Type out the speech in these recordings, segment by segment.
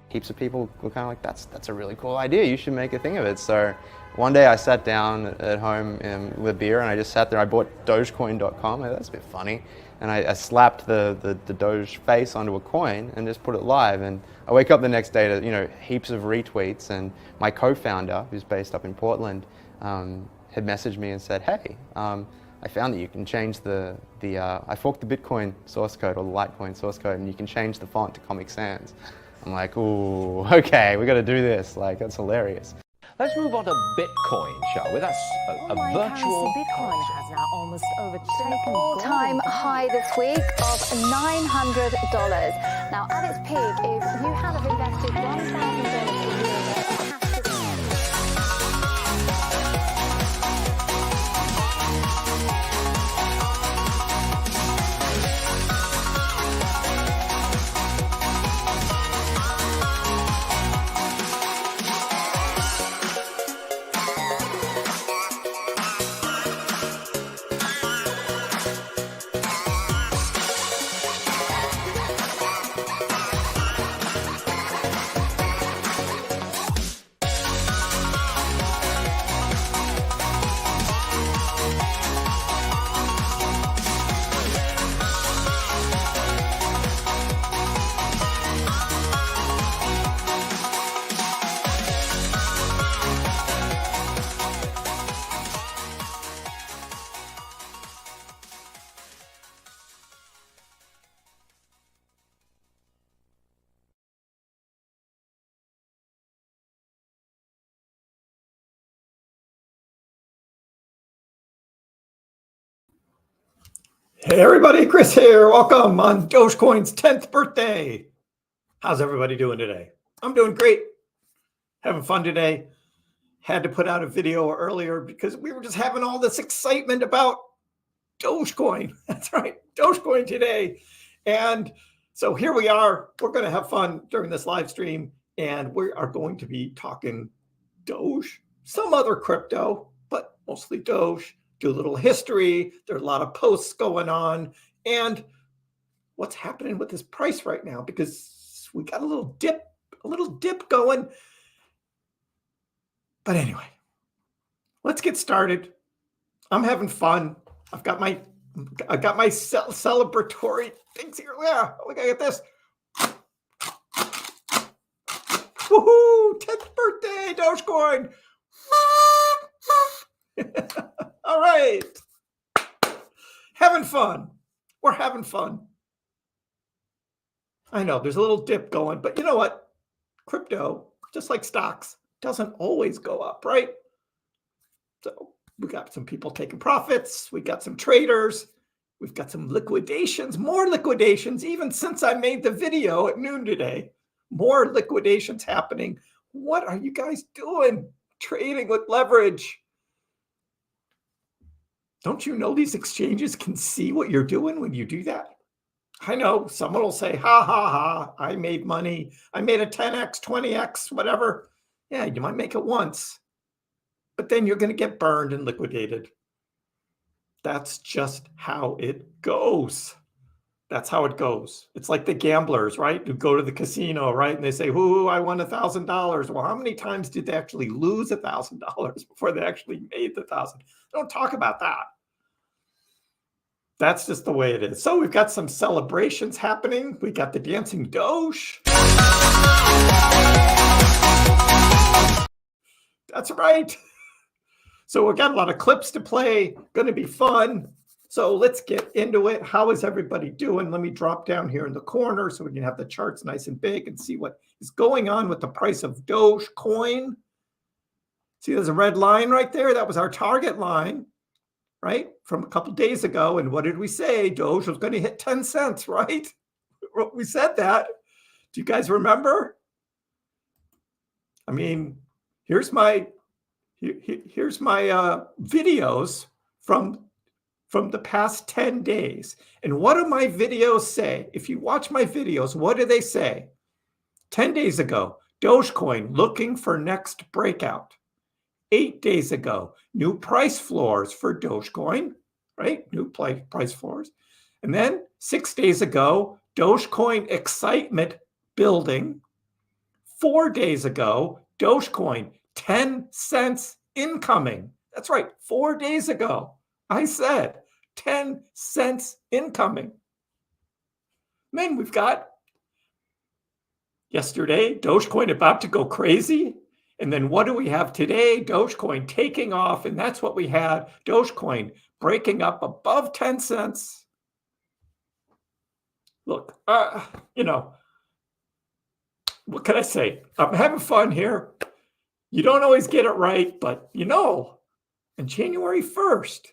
heaps of people were kind of like, that's a really cool idea. You should make a thing of it. So one day I sat down at home with a beer and I just sat there. I bought Dogecoin.com. That's a bit funny. And I slapped the Doge face onto a coin and just put it live. And I wake up the next day to heaps of retweets. And my co-founder, who's based up in Portland, had messaged me and said, hey, I found that you can change I forked the Bitcoin source code or the Litecoin source code, and you can change the font to Comic Sans. I'm like, ooh, okay, we got to do this. Like, that's hilarious. Let's move on to Bitcoin, shall we? That's a virtual Bitcoin has now almost overtaken an all-time high this week of $900. Now, at its peak, if you have invested $1,000 a year, Hey everybody, Kriss here. Welcome on Dogecoin's 10th birthday. How's everybody doing today? I'm doing great. Having fun today. Had to put out a video earlier because we were just having all this excitement about Dogecoin. That's right, Dogecoin today. And so here we are. We're going to have fun during this live stream, and we are going to be talking Doge, some other crypto, but mostly Doge. Do a little history. There's a lot of posts going on, and what's happening with this price right now, because we got a little dip going. But anyway, let's get started. I'm having fun. I got my celebratory things here. Yeah, look at this. Woohoo! 10th birthday, Dogecoin. All right. Having fun. We're having fun. I know there's a little dip going, but you know what? Crypto, just like stocks, doesn't always go up, right? So we got some people taking profits. We got some traders. We've got some liquidations, more liquidations, even since I made the video at noon today. More liquidations happening. What are you guys doing? Trading with leverage. Don't you know these exchanges can see what you're doing when you do that? I know someone will say, ha, ha, ha, I made money. I made a 10x, 20x, whatever. Yeah, you might make it once, but then you're going to get burned and liquidated. That's just how it goes. That's how it goes. It's like the gamblers, right? Who go to the casino, right? And they say, ooh, I won $1,000. Well, how many times did they actually lose $1,000 before they actually made the 1,000? Don't talk about that. That's just the way it is. So we've got some celebrations happening. We got the dancing Doge. That's right. So we've got a lot of clips to play. Going to be fun. So let's get into it. How is everybody doing? Let me drop down here in the corner so we can have the charts nice and big and see what is going on with the price of Dogecoin. See, there's a red line right there. That was our target line, right? From a couple days ago. And what did we say? Doge was going to hit 10 cents, right? We said that. Do you guys remember? I mean, here's my videos from the past 10 days. And what do my videos say? If you watch my videos, what do they say? 10 days ago, Dogecoin looking for next breakout. 8 days ago, new price floors for Dogecoin, right? New price floors. And then 6 days ago, Dogecoin excitement building. 4 days ago, Dogecoin, 10 cents incoming. That's right, 4 days ago, I said 10 cents incoming. Then we've got yesterday, Dogecoin about to go crazy. And then what do we have today? Dogecoin taking off. And that's what we had. Dogecoin breaking up above 10 cents. Look, you know, what can I say? I'm having fun here. You don't always get it right, but you know, on January 1st,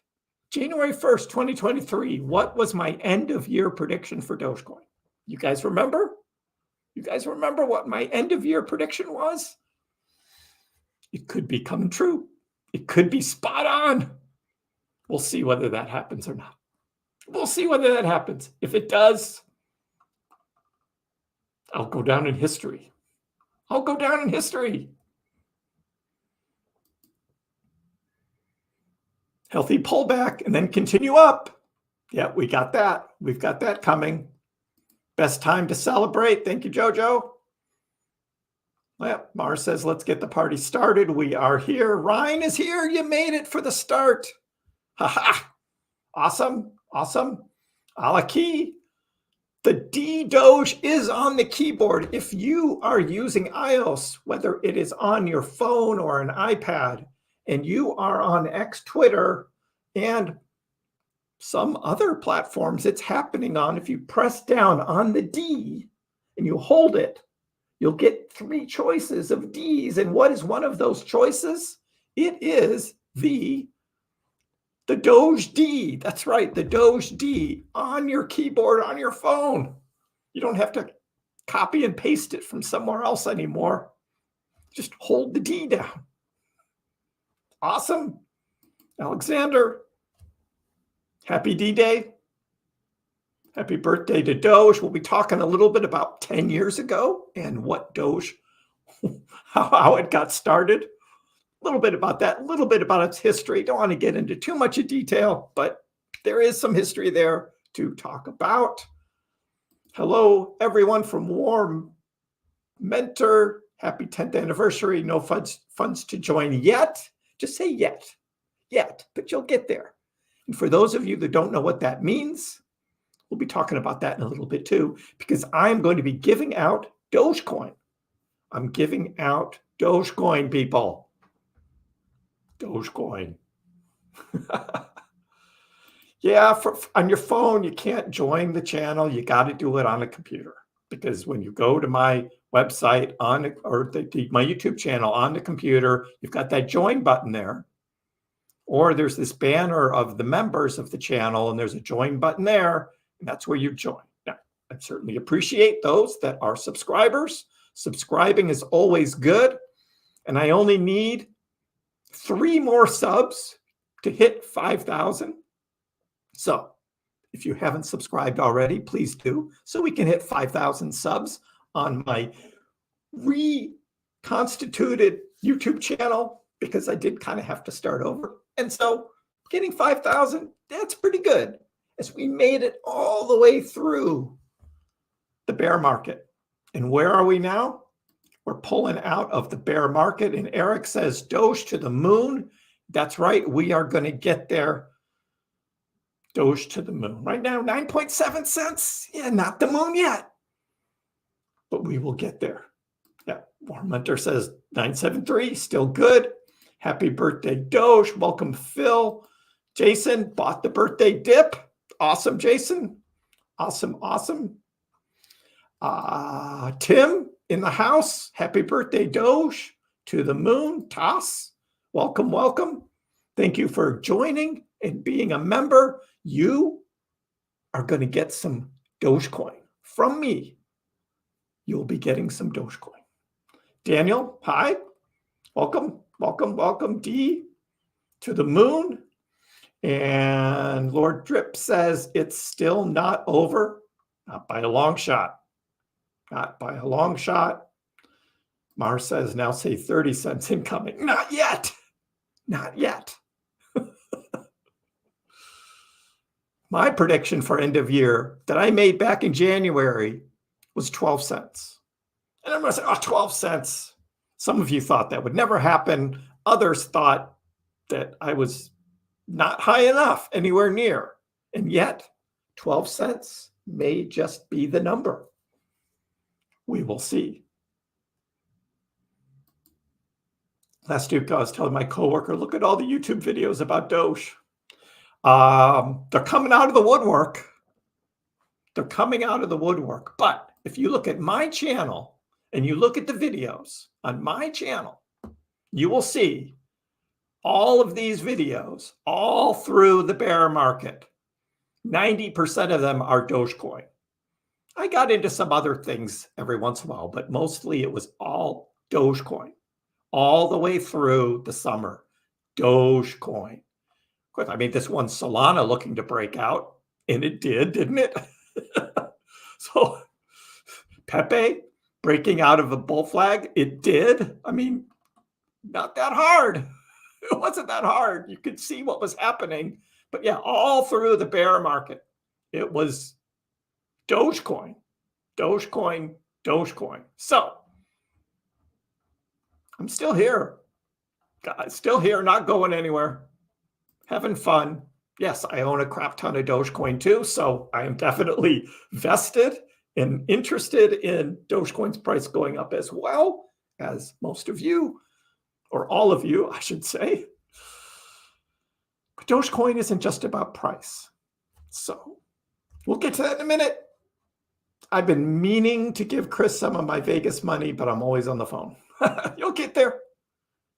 2023, what was my end of year prediction for Dogecoin? You guys remember? You guys remember what my end of year prediction was? It could be coming true. It could be spot on. We'll see whether that happens or not. We'll see whether that happens. If it does, I'll go down in history. I'll go down in history. Healthy pullback and then continue up. Yeah, we got that. We've got that coming. Best time to celebrate. Thank you, Jojo. Well, Mars says, let's get the party started. We are here. Ryan is here. You made it for the start. Ha-ha. Awesome. Awesome. Alaki. The D Doge is on the keyboard. If you are using iOS, whether it is on your phone or an iPad, and you are on X, Twitter, and some other platforms it's happening on, if you press down on the D and you hold it, you'll get 3 choices of Ds. And what is one of those choices? It is the Doge D. That's right, the Doge D on your keyboard, on your phone. You don't have to copy and paste it from somewhere else anymore. Just hold the D down. Awesome. Alexander, happy D-Day. Happy birthday to Doge. We'll be talking a little bit about 10 years ago and what Doge, how it got started. A little bit about that, a little bit about its history. Don't want to get into too much of detail, but there is some history there to talk about. Hello, everyone from Warm Mentor. Happy 10th anniversary. No funds to join yet. Just say yet, but you'll get there. And for those of you that don't know what that means, we'll be talking about that in a little bit too, because I'm going to be giving out Dogecoin. I'm giving out Dogecoin, people. Dogecoin. Yeah, on your phone, you can't join the channel. You got to do it on a computer, because when you go to my website my YouTube channel on the computer, you've got that join button there. Or there's this banner of the members of the channel, and there's a join button there, and that's where you join. Now, I certainly appreciate those that are subscribers. Subscribing is always good, and I only need 3 more subs to hit 5,000. So if you haven't subscribed already, please do, so we can hit 5,000 subs on my reconstituted YouTube channel, because I did kind of have to start over. And so getting 5,000, that's pretty good, as we made it all the way through the bear market. And where are we now? We're pulling out of the bear market. And Eric says, Doge to the moon. That's right. We are going to get there. Doge to the moon. Right now, 9.7 cents. Yeah, not the moon yet, but we will get there. Yeah, Warm Hunter says 973, still good. Happy birthday, Doge. Welcome, Phil. Jason bought the birthday dip. Awesome, Jason. Awesome, awesome. Tim in the house. Happy birthday, Doge. To the moon. Toss. Welcome, welcome. Thank you for joining and being a member. You are going to get some Dogecoin from me. You'll be getting some Dogecoin. Daniel, hi. Welcome, welcome, welcome, D. To the moon. And Lord Drip says it's still not over. Not by a long shot. Not by a long shot. Mars says now say 30 cents incoming. Not yet. Not yet. My prediction for end of year that I made back in January was 12 cents. And I'm going to say, oh, 12 cents. Some of you thought that would never happen. Others thought that I was not high enough, anywhere near. And yet, 12 cents may just be the number. We will see. Last week, I was telling my coworker, look at all the YouTube videos about Doge. They're coming out of the woodwork. They're coming out of the woodwork. But if you look at my channel and you look at the videos on my channel, you will see all of these videos all through the bear market. 90% of them are Dogecoin. I got into some other things every once in a while, but mostly it was all Dogecoin. All the way through the summer, Dogecoin. Of course, I mean, this one Solana looking to break out, and it did, didn't it? So Pepe breaking out of a bull flag, it did. I mean, not that hard. It wasn't that hard. You could see what was happening. But yeah, all through the bear market, it was Dogecoin, Dogecoin, Dogecoin. So I'm still here, guys, still here, not going anywhere, having fun. Yes, I own a crap ton of Dogecoin too, so I am definitely vested and interested in Dogecoin's price going up as well as most of you, or all of you, I should say. But Dogecoin isn't just about price. So we'll get to that in a minute. I've been meaning to give Kriss some of my Vegas money, but I'm always on the phone. You'll get there.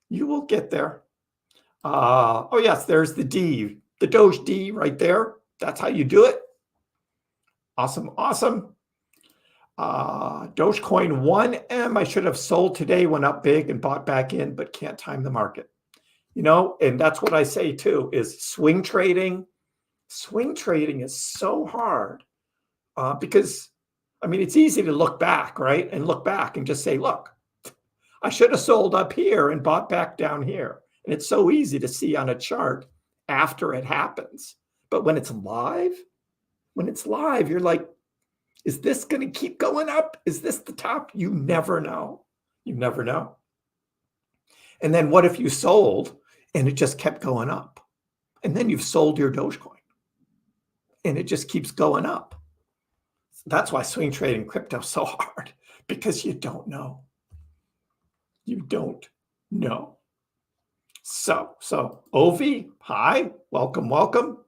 You will get there. Oh, yes, there's the D, the Doge D right there. That's how you do it. Awesome, awesome. Dogecoin 1M, I should have sold today, went up big and bought back in, but can't time the market. You know, and that's what I say too, is swing trading. Swing trading is so hard because, I mean, it's easy to look back, right? And look back and just say, look, I should have sold up here and bought back down here. And it's so easy to see on a chart after it happens. But when it's live, you're like, is this going to keep going up? Is this the top? You never know. You never know. And then what if you sold and it just kept going up? And then you've sold your Dogecoin and it just keeps going up. That's why swing trading crypto is so hard, because you don't know. You don't know. So Ovi, hi, welcome, welcome.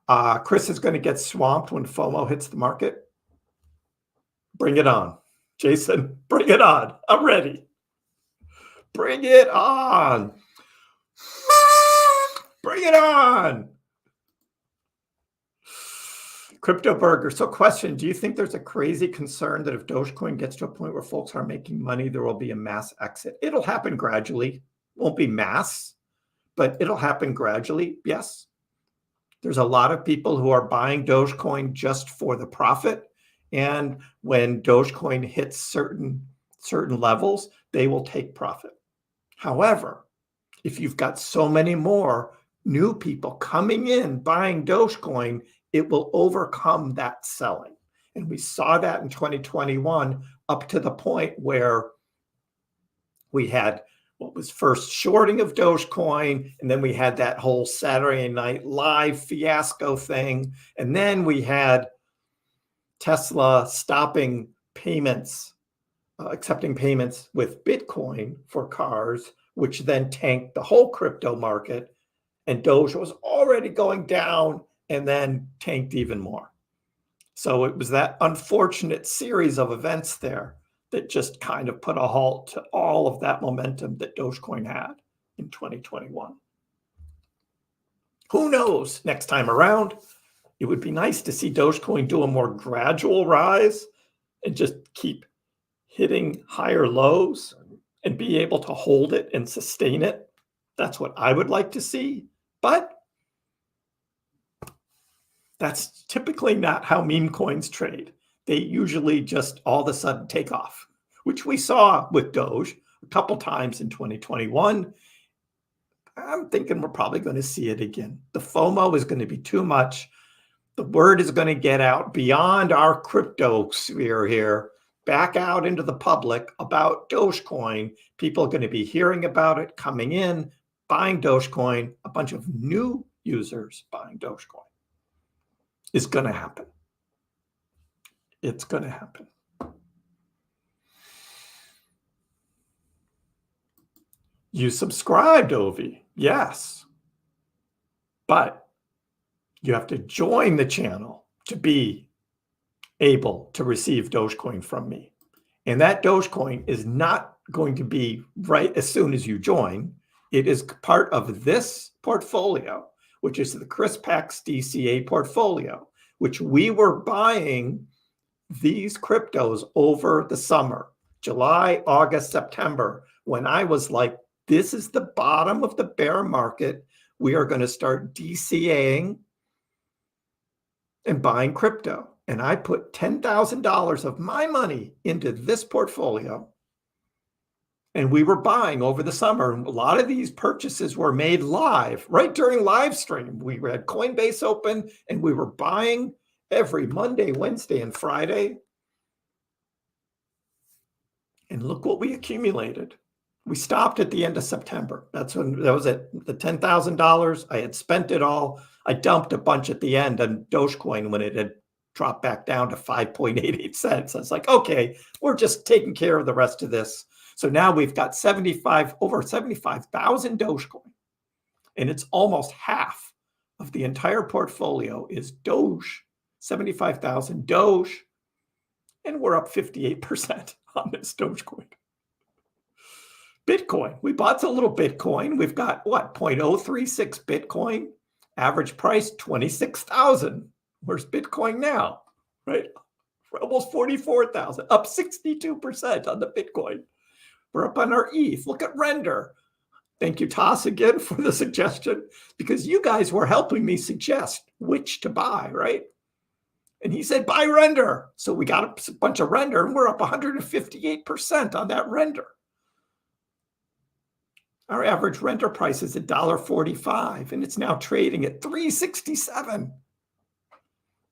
Kriss is going to get swamped when FOMO hits the market. Bring it on. Jason, bring it on. I'm ready. Bring it on. Bring it on. Crypto Burger. So question, do you think there's a crazy concern that if Dogecoin gets to a point where folks are making money, there will be a mass exit? It'll happen gradually. Won't be mass, but it'll happen gradually. Yes. There's a lot of people who are buying Dogecoin just for the profit. And when Dogecoin hits certain levels, they will take profit. However, if you've got so many more new people coming in buying Dogecoin, it will overcome that selling. And we saw that in 2021 up to the point where we had what was first shorting of Dogecoin, and then we had that whole Saturday Night Live fiasco thing. And then we had Tesla stopping payments, accepting payments with Bitcoin for cars, which then tanked the whole crypto market. And Doge was already going down and then tanked even more. So it was that unfortunate series of events there that just kind of put a halt to all of that momentum that Dogecoin had in 2021. Who knows next time around? It would be nice to see Dogecoin do a more gradual rise and just keep hitting higher lows and be able to hold it and sustain it. That's what I would like to see. But that's typically not how meme coins trade. They usually just all of a sudden take off, which we saw with Doge a couple times in 2021. I'm thinking we're probably going to see it again. The FOMO is going to be too much. The word is going to get out beyond our crypto sphere here back out into the public about Dogecoin, people are going to be hearing about it, coming in, buying Dogecoin, a bunch of new users buying Dogecoin. It's going to happen. It's going to happen. You subscribed, Ovi. Yes. But you have to join the channel to be able to receive Dogecoin from me. And that Dogecoin is not going to be right as soon as you join. It is part of this portfolio, which is the Kriss DCA portfolio, which we were buying these cryptos over the summer, July, August, September, when I was like, this is the bottom of the bear market. We are going to start DCAing and buying crypto. And I put $10,000 of my money into this portfolio. And we were buying over the summer. A lot of these purchases were made live, right during live stream. We had Coinbase open and we were buying every Monday, Wednesday, and Friday. And look what we accumulated. We stopped at the end of September. That was it. The $10,000. I had spent it all. I dumped a bunch at the end on Dogecoin when it had dropped back down to 5.88 cents. I was like, okay, we're just taking care of the rest of this. So now we've got over 75,000 Dogecoin. And it's almost half of the entire portfolio is Doge, 75,000 Doge. And we're up 58% on this Dogecoin. Bitcoin. We bought a little Bitcoin. We've got what? 0.036 Bitcoin. Average price 26,000. Where's Bitcoin now? Right? For almost 44,000. Up 62% on the Bitcoin. We're up on our ETH. Look at Render. Thank you, Toss, again for the suggestion, because you guys were helping me suggest which to buy, right? And he said, buy Render. So we got a bunch of Render and we're up 158% on that Render. Our average Render price is $1.45 and it's now trading at $3.67.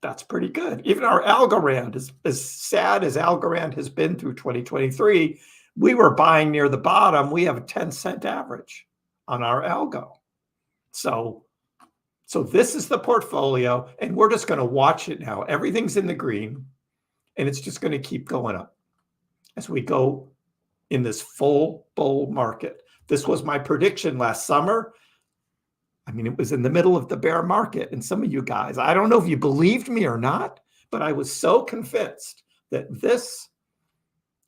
That's pretty good. Even our Algorand, as sad as Algorand has been through 2023, we were buying near the bottom. We have a 10-cent average on our algo. So this is the portfolio, and we're just going to watch it now. Everything's in the green, and it's just going to keep going up as we go in this full bull market. This was my prediction last summer. I mean, it was in the middle of the bear market, and some of you guys, I don't know if you believed me or not, but I was so convinced that this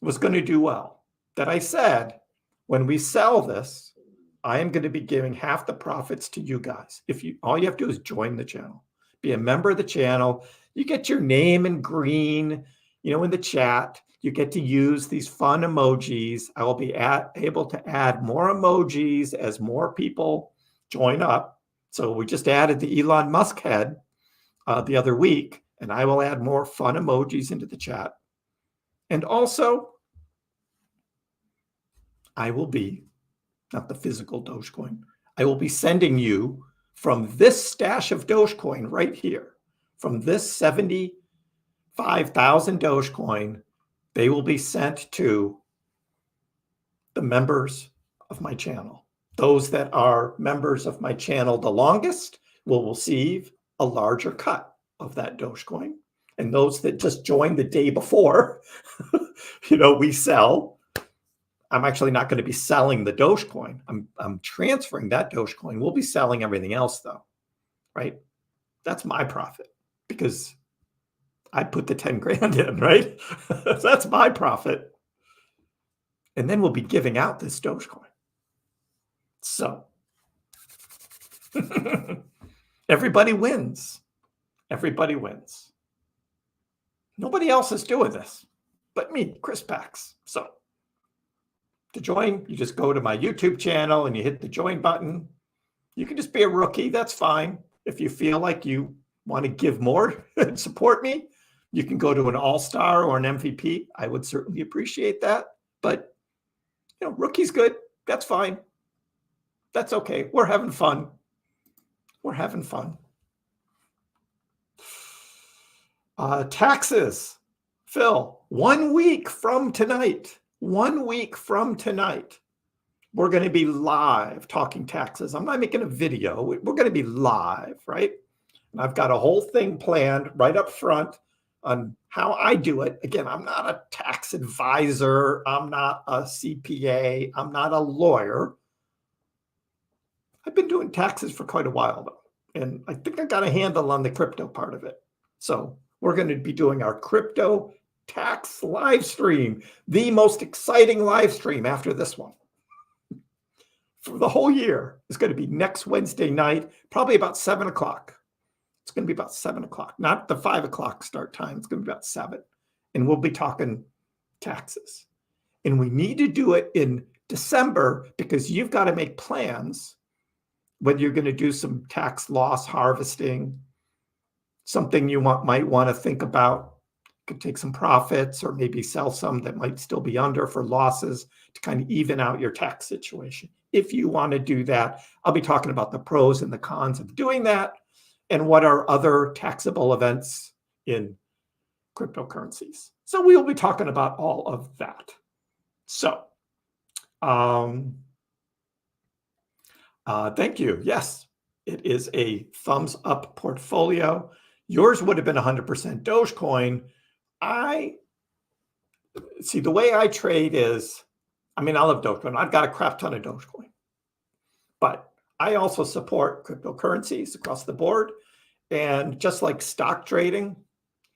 was going to do well that I said, when we sell this, I am going to be giving half the profits to you guys. All you have to do is join the channel, be a member of the channel. You get your name in green, in the chat. You get to use these fun emojis. I will be able to add more emojis as more people join up. So we just added the Elon Musk head the other week, and I will add more fun emojis into the chat. And also, I will be, not the physical Dogecoin, I will be sending you from this stash of Dogecoin right here, from this 75,000 Dogecoin, they will be sent to the members of my channel. Those that are members of my channel the longest will receive a larger cut of that Dogecoin. And those that just joined the day before, we sell. I'm actually not going to be selling the Dogecoin. I'm transferring that Dogecoin. We'll be selling everything else though, right? That's my profit because I put the 10 grand in, right? That's my profit. And then we'll be giving out this Dogecoin. So everybody wins. Everybody wins. Nobody else is doing this but me, Kriss. So to join, you just go to my YouTube channel and you hit the join button. You can just be a rookie. That's fine. If you feel like you want to give more and support me, you can go to an all-star or an MVP. I would certainly appreciate that. But, rookie's good. That's fine. That's okay. We're having fun. We're having fun. Taxes. Phil, 1 week from tonight, we're going to be live talking taxes. I'm not making a video. We're going to be live, right? And I've got a whole thing planned right up front on how I do it. Again, I'm not a tax advisor. I'm not a CPA. I'm not a lawyer. I've been doing taxes for quite a while, though. And I think I got a handle on the crypto part of it. So we're going to be doing our crypto tax live stream, the most exciting live stream after this one. For the whole year is going to be next Wednesday night, probably about 7 o'clock. It's going to be about 7 o'clock, not the 5 o'clock start time. It's going to be about 7. And we'll be talking taxes. And we need to do it in December because you've got to make plans whether you're going to do some tax loss harvesting, something you might want to think about. Could take some profits or maybe sell some that might still be under for losses to kind of even out your tax situation. If you want to do that, I'll be talking about the pros and the cons of doing that and what are other taxable events in cryptocurrencies. So we'll be talking about all of that. So thank you. Yes, it is a thumbs up portfolio. Yours would have been 100% Dogecoin. I see the way I trade is, I love Dogecoin. I've got a crap ton of Dogecoin, but I also support cryptocurrencies across the board. And just like stock trading,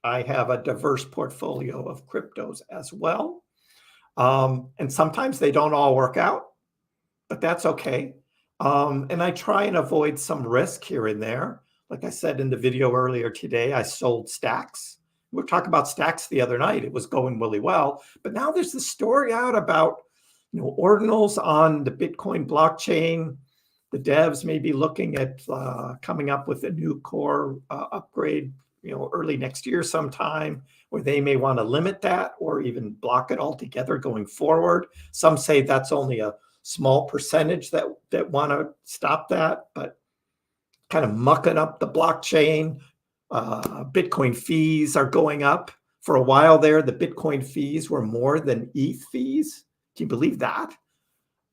I have a diverse portfolio of cryptos as well. And sometimes they don't all work out, but that's okay. And I try and avoid some risk here and there. Like I said in the video earlier today, I sold stacks. We were talking about stacks the other night. It was going really well. But now there's this story out about, ordinals on the Bitcoin blockchain. The devs may be looking at coming up with a new core upgrade, early next year sometime, where they may want to limit that or even block it altogether going forward. Some say that's only a small percentage that want to stop that, but kind of mucking up the blockchain. Bitcoin fees are going up. For a while there, the Bitcoin fees were more than ETH fees. Can you believe that?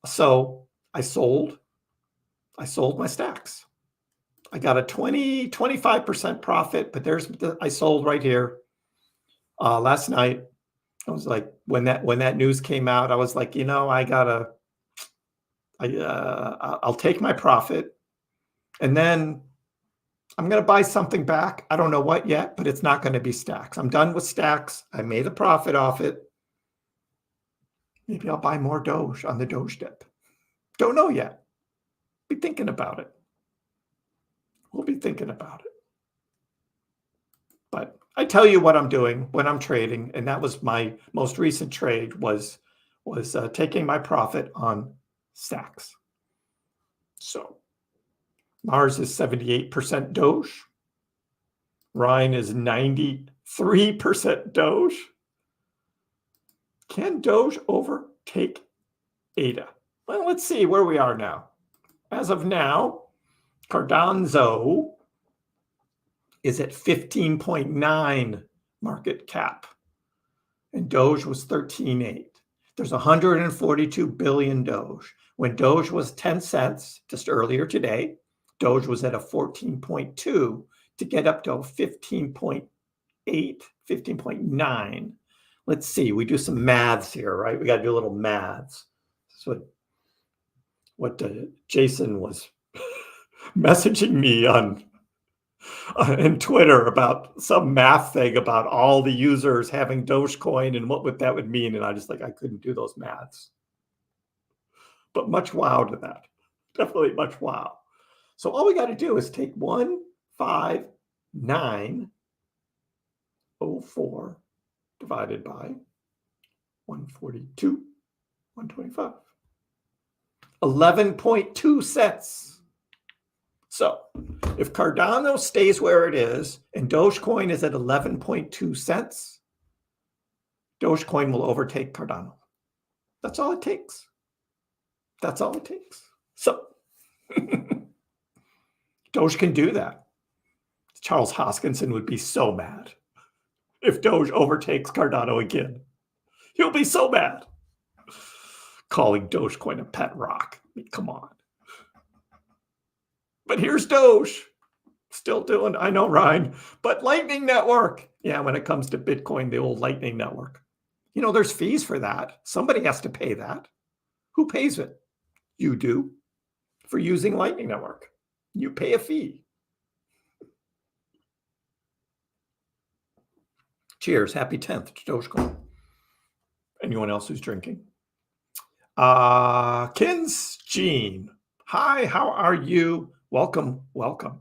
So I sold my stacks. I got a 25% profit, but I sold right here. Last night, I was like, when that news came out, I was like, I'll take my profit and then I'm going to buy something back. I don't know what yet, but it's not going to be stacks. I'm done with stacks. I made a profit off it. Maybe I'll buy more Doge on the Doge dip. Don't know yet. Be thinking about it. We'll be thinking about it. But I tell you what I'm doing when I'm trading, and that was my most recent trade was taking my profit on stacks. So Mars is 78% Doge. Rhine is 93% Doge. Can Doge overtake ADA? Well, let's see where we are now. As of now, Cardano is at 15.9 market cap, and Doge was 13.8. There's 142 billion Doge. When Doge was 10 cents just earlier today, Doge was at a 14.2 to get up to a 15.8, 15.9. Let's see, we do some maths here, right? We got to do a little maths. That's what Jason was messaging me on Twitter about some math thing about all the users having Dogecoin and what that would mean. And I couldn't do those maths. But much wow to that. Definitely much wow. So all we got to do is take 15904 divided by 142, 125. 11.2 cents. So if Cardano stays where it is and Dogecoin is at 11.2 cents, Dogecoin will overtake Cardano. That's all it takes. That's all it takes. So Doge can do that. Charles Hoskinson would be so mad. if Doge overtakes Cardano again. He'll be so mad. Calling Dogecoin a pet rock. I mean, come on. But here's Doge. Still doing, I know, Ryan, but Lightning Network. Yeah, when it comes to Bitcoin, the old Lightning Network. You know, there's fees for that. Somebody has to pay that. Who pays it? You do. For using Lightning Network. You pay a fee. Cheers. Happy 10th to Dogecoin. Anyone else who's drinking? Kins Jean. Hi, how are you? Welcome, welcome.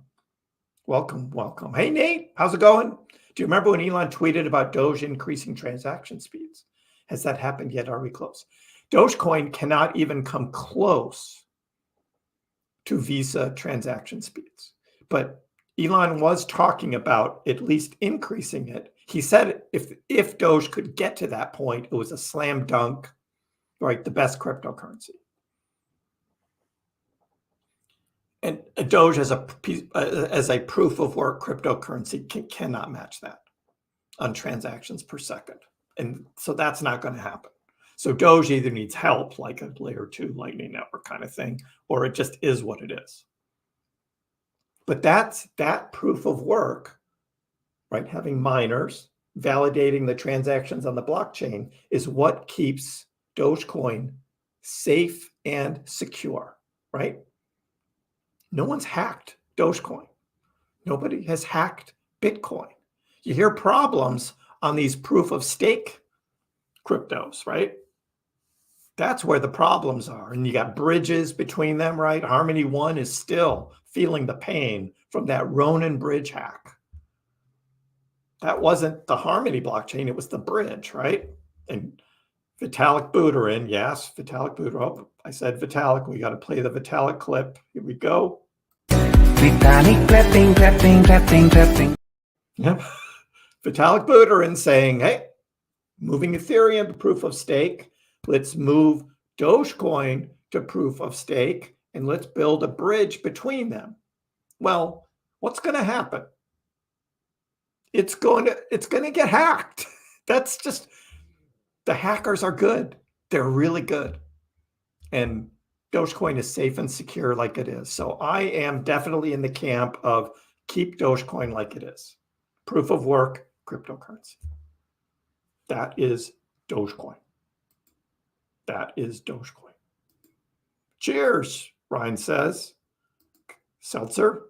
Welcome, welcome. Hey, Nate, how's it going? Do you remember when Elon tweeted about Doge increasing transaction speeds? Has that happened yet? Are we close? Dogecoin cannot even come close to Visa transaction speeds. But Elon was talking about at least increasing it. He said if Doge could get to that point, it was a slam dunk, right? The best cryptocurrency. And a Doge as a proof of work cryptocurrency cannot match that on transactions per second. And so that's not going to happen. So Doge either needs help, like a layer 2 Lightning Network kind of thing, or it just is what it is. But that proof of work, right? Having miners validating the transactions on the blockchain is what keeps Dogecoin safe and secure, right? No one's hacked Dogecoin. Nobody has hacked Bitcoin. You hear problems on these proof of stake cryptos, right? That's where the problems are. And you got bridges between them, right? Harmony One is still feeling the pain from that Ronin bridge hack. That wasn't the Harmony blockchain, it was the bridge, right? And Vitalik Buterin, yes, Vitalik Buterin. Oh, I said Vitalik. We got to play the Vitalik clip. Here we go. Vitalik clapping. Yep. Vitalik Buterin saying, hey, moving Ethereum to proof of stake. Let's move Dogecoin to proof of stake, and let's build a bridge between them. Well, what's going to happen? It's going to get hacked. That's just, the hackers are good. They're really good. And Dogecoin is safe and secure like it is. So I am definitely in the camp of keep Dogecoin like it is. Proof of work, cryptocurrency. That is Dogecoin. That is Dogecoin. Cheers, Ryan says. Seltzer.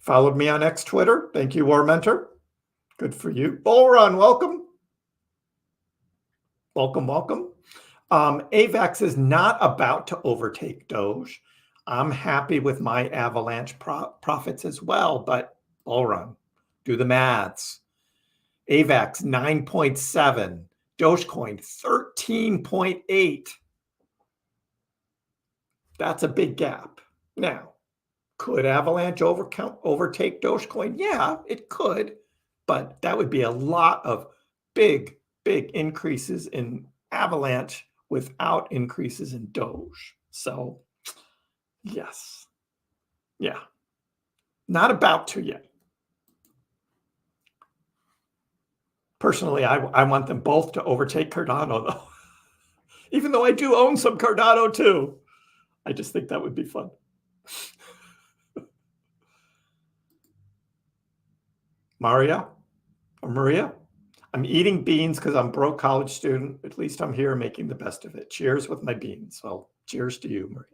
Followed me on X Twitter. Thank you, War Mentor. Good for you. Bull Run, welcome. Welcome, welcome. AVAX is not about to overtake Doge. I'm happy with my avalanche profits as well, but Bull Run, do the maths. AVAX 9.7, Dogecoin 13.8. That's a big gap. Now, could Avalanche overtake Dogecoin? Yeah, it could, but that would be a lot of big increases in Avalanche without increases in Doge. So, yes. Yeah. Not about to yet. Personally, I want them both to overtake Cardano, though. Even though I do own some Cardano, too. I just think that would be fun. Maria, I'm eating beans because I'm a broke college student. At least I'm here making the best of it. Cheers with my beans. Well, cheers to you, Maria.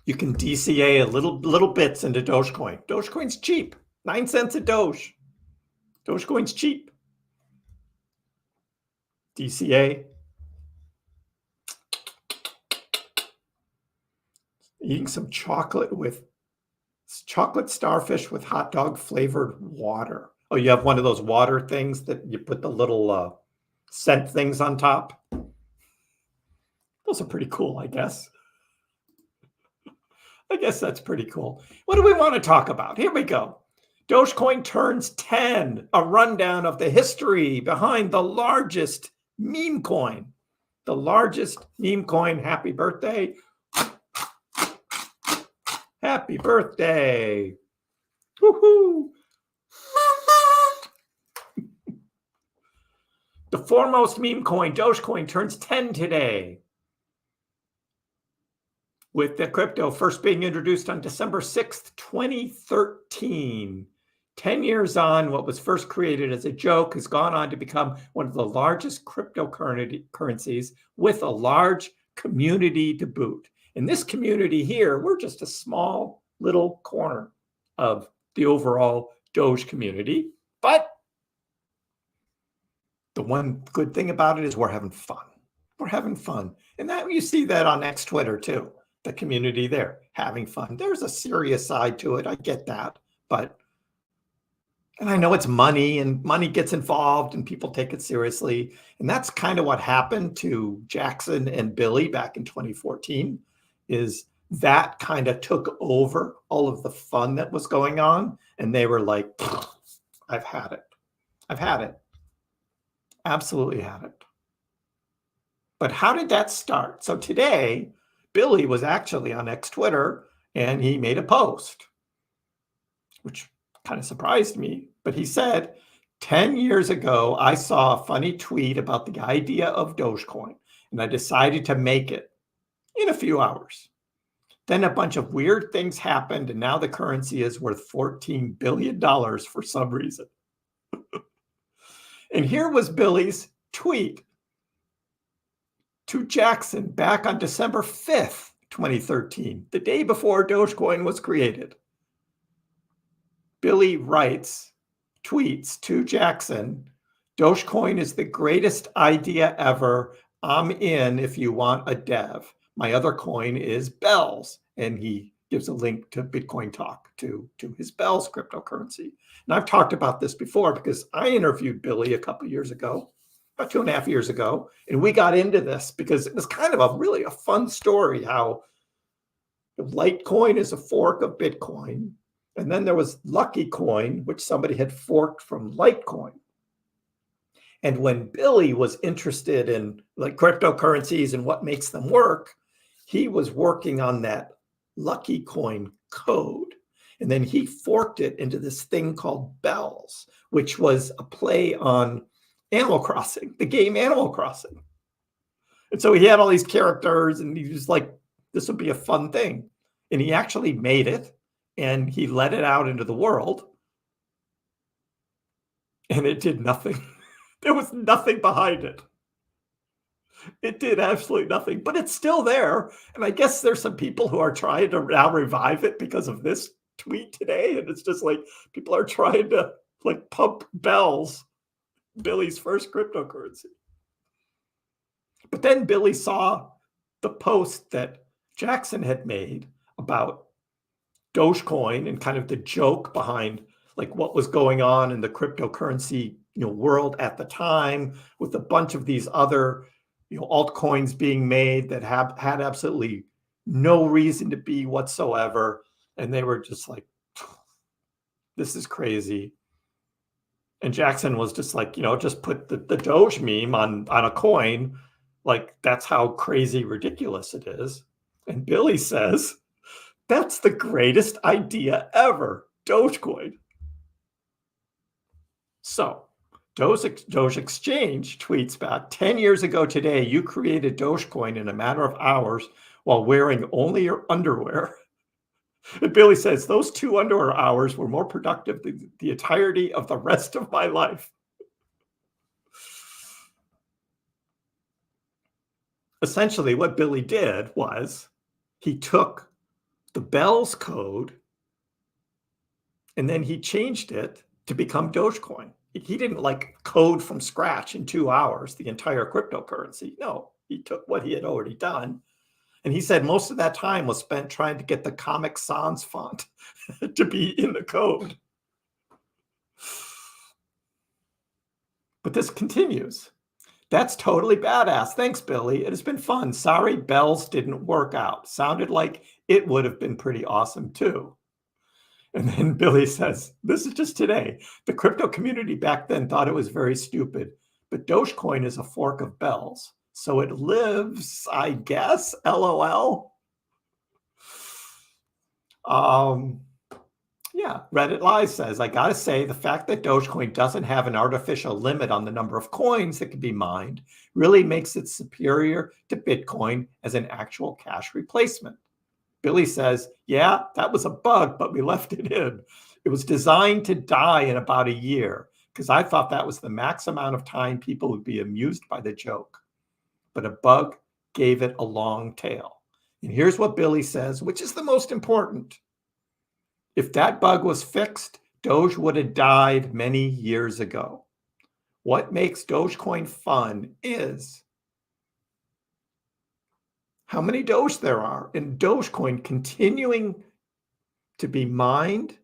You can DCA a little bits into Dogecoin. Dogecoin's cheap. 9 cents a Doge. Dogecoin's cheap. DCA. Eating some chocolate starfish with hot dog flavored water. Oh, you have one of those water things that you put the little scent things on top. Those are pretty cool, I guess. I guess that's pretty cool. What do we want to talk about? Here we go. Dogecoin turns 10, a rundown of the history behind the largest meme coin. The largest meme coin. Happy birthday. Happy birthday. Woohoo. The foremost meme coin, Dogecoin, turns 10 today. With the crypto first being introduced on December 6th, 2013. 10 years on, what was first created as a joke has gone on to become one of the largest cryptocurrencies with a large community to boot. In this community here, we're just a small little corner of the overall Doge community. But the one good thing about it is we're having fun. We're having fun. And that you see that on X Twitter too. The community there having fun. There's a serious side to it. I get that. And I know it's money and money gets involved and people take it seriously. And that's kind of what happened to Jackson and Billy back in 2014 is that kind of took over all of the fun that was going on. And they were like, I've had it. I've had it. Absolutely had it. But how did that start? So today, Billy was actually on X Twitter and he made a post, which kind of surprised me. But he said, 10 years ago, I saw a funny tweet about the idea of Dogecoin, and I decided to make it in a few hours. Then a bunch of weird things happened, and now the currency is worth $14 billion for some reason. And here was Billy's tweet to Jackson back on December 5th, 2013, the day before Dogecoin was created. Billy tweets to Jackson, Dogecoin is the greatest idea ever. I'm in if you want a dev. My other coin is Bells. And he gives a link to Bitcoin Talk to his Bells cryptocurrency. And I've talked about this before because I interviewed Billy a couple of years ago, about 2.5 years ago. And we got into this because it was kind of really a fun story how Litecoin is a fork of Bitcoin. And then there was Lucky Coin, which somebody had forked from Litecoin. And when Billy was interested in like cryptocurrencies and what makes them work, he was working on that Lucky Coin code. And then he forked it into this thing called Bells, which was a play on Animal Crossing, the game Animal Crossing. And so he had all these characters and he was like, this would be a fun thing. And he actually made it. And he let it out into the world. And it did nothing. There was nothing behind it. It did absolutely nothing. But it's still there. And I guess there's some people who are trying to now revive it because of this tweet today. And it's just like people are trying to like pump Bells, Billy's first cryptocurrency. But then Billy saw the post that Jackson had made about Dogecoin and kind of the joke behind like what was going on in the cryptocurrency world at the time with a bunch of these other altcoins being made that had absolutely no reason to be whatsoever. And they were just like, this is crazy. And Jackson was just like, just put the Doge meme on a coin. Like that's how crazy ridiculous it is. And Billy says, that's the greatest idea ever, Dogecoin. So, Doge Exchange tweets back, 10 years ago today, you created Dogecoin in a matter of hours while wearing only your underwear. And Billy says, those 2 underwear hours were more productive than the entirety of the rest of my life. Essentially, what Billy did was he took the Bells code, and then he changed it to become Dogecoin. He didn't like code from scratch in 2 hours, the entire cryptocurrency. No, he took what he had already done. And he said most of that time was spent trying to get the Comic Sans font to be in the code. But this continues. That's totally badass. Thanks, Billy. It has been fun. Sorry, Bells didn't work out. Sounded like it would have been pretty awesome too. And then Billy says, this is just today. The crypto community back then thought it was very stupid, but Dogecoin is a fork of Bells. So it lives, I guess, LOL. Yeah, Reddit Live says, I gotta say, the fact that Dogecoin doesn't have an artificial limit on the number of coins that can be mined really makes it superior to Bitcoin as an actual cash replacement. Billy says, yeah, that was a bug, but we left it in. It was designed to die in about a year because I thought that was the max amount of time people would be amused by the joke. But a bug gave it a long tail. And here's what Billy says, which is the most important. If that bug was fixed, Doge would have died many years ago. What makes Dogecoin fun is how many Doge there are, and Dogecoin continuing to be mined,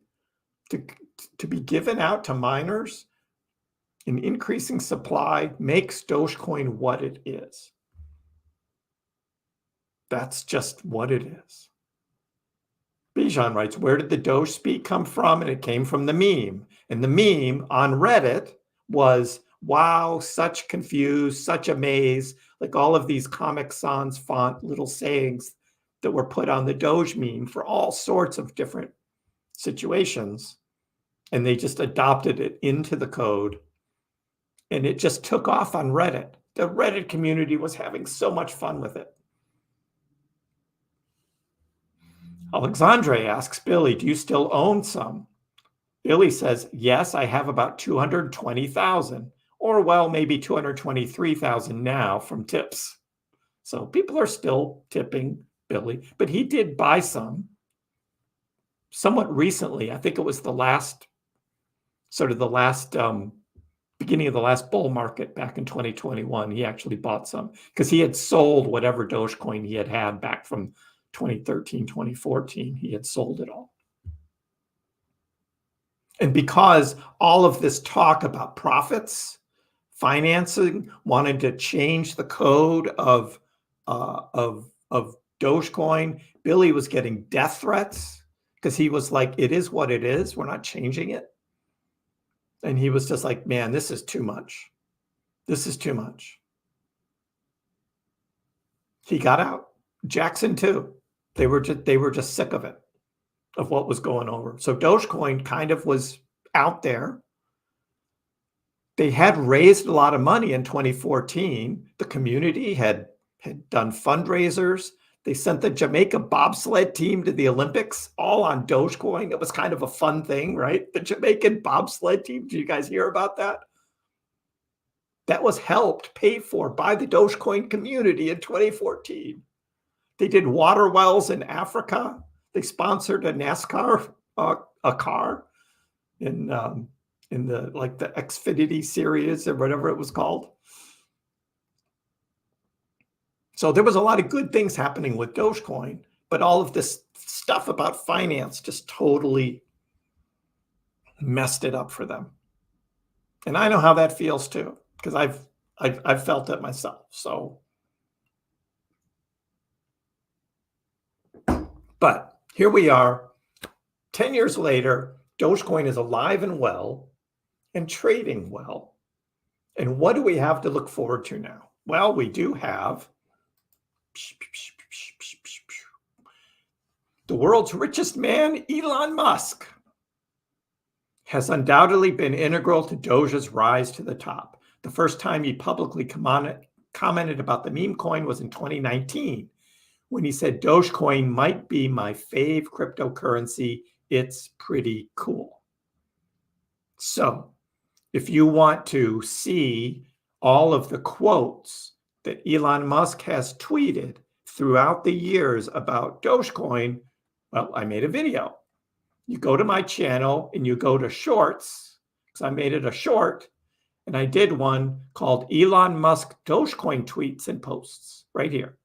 to be given out to miners in increasing supply makes Dogecoin what it is. That's just what it is. Bijan writes, where did the Doge speak come from? And it came from the meme. And the meme on Reddit was, wow, such confused, such amaze, like all of these Comic Sans font little sayings that were put on the Doge meme for all sorts of different situations. And they just adopted it into the code. And it just took off on Reddit. The Reddit community was having so much fun with it. Alexandre asks Billy, do you still own some? Billy says, yes, I have about 220,000, or well, maybe 223,000 now from tips. So people are still tipping Billy, but he did buy some somewhat recently. I think it was the last beginning of the last bull market back in 2021. He actually bought some because he had sold whatever Dogecoin he had back from 2013, 2014, he had sold it all. And because all of this talk about profits, financing, wanted to change the code of Dogecoin, Billy was getting death threats because he was like, it is what it is. We're not changing it. And he was just like, man, this is too much. This is too much. He got out. Jackson too. They were just sick of it, of what was going over. So Dogecoin kind of was out there. They had raised a lot of money in 2014. The community had done fundraisers. They sent the Jamaica bobsled team to the Olympics, all on Dogecoin. It was kind of a fun thing, right? The Jamaican bobsled team. Did you guys hear about that? That was helped, paid for by the Dogecoin community in 2014. They did water wells in Africa. They sponsored a NASCAR a car in the Xfinity series or whatever it was called. So there was a lot of good things happening with Dogecoin, but all of this stuff about finance just totally messed it up for them. And I know how that feels too, because I've felt it myself. So. But here we are, 10 years later, Dogecoin is alive and well and trading well. And what do we have to look forward to now? Well, we do have the world's richest man, Elon Musk, has undoubtedly been integral to Doge's rise to the top. The first time he publicly commented about the meme coin was in 2019. When he said, Dogecoin might be my fave cryptocurrency. It's pretty cool. So if you want to see all of the quotes that Elon Musk has tweeted throughout the years about Dogecoin, well, I made a video. You go to my channel and you go to shorts, because I made it a short, and I did one called Elon Musk Dogecoin tweets and posts right here.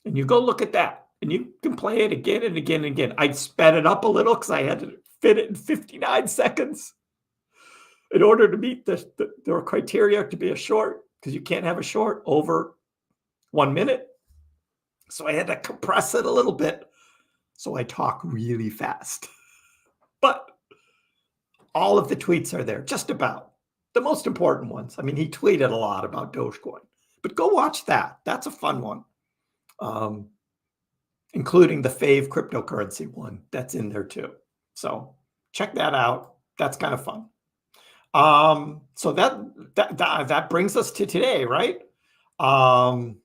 And you go look at that, and you can play it again and again and again. I sped it up a little because I had to fit it in 59 seconds in order to meet the criteria to be a short, because you can't have a short over 1 minute. So I had to compress it a little bit. So I talk really fast. But all of the tweets are there, just about. The most important ones. I mean, he tweeted a lot about Dogecoin. But go watch that. That's a fun one. including the fave cryptocurrency one that's in there too. So check that out. That's kind of fun. So that brings us to today, right? Dogecoin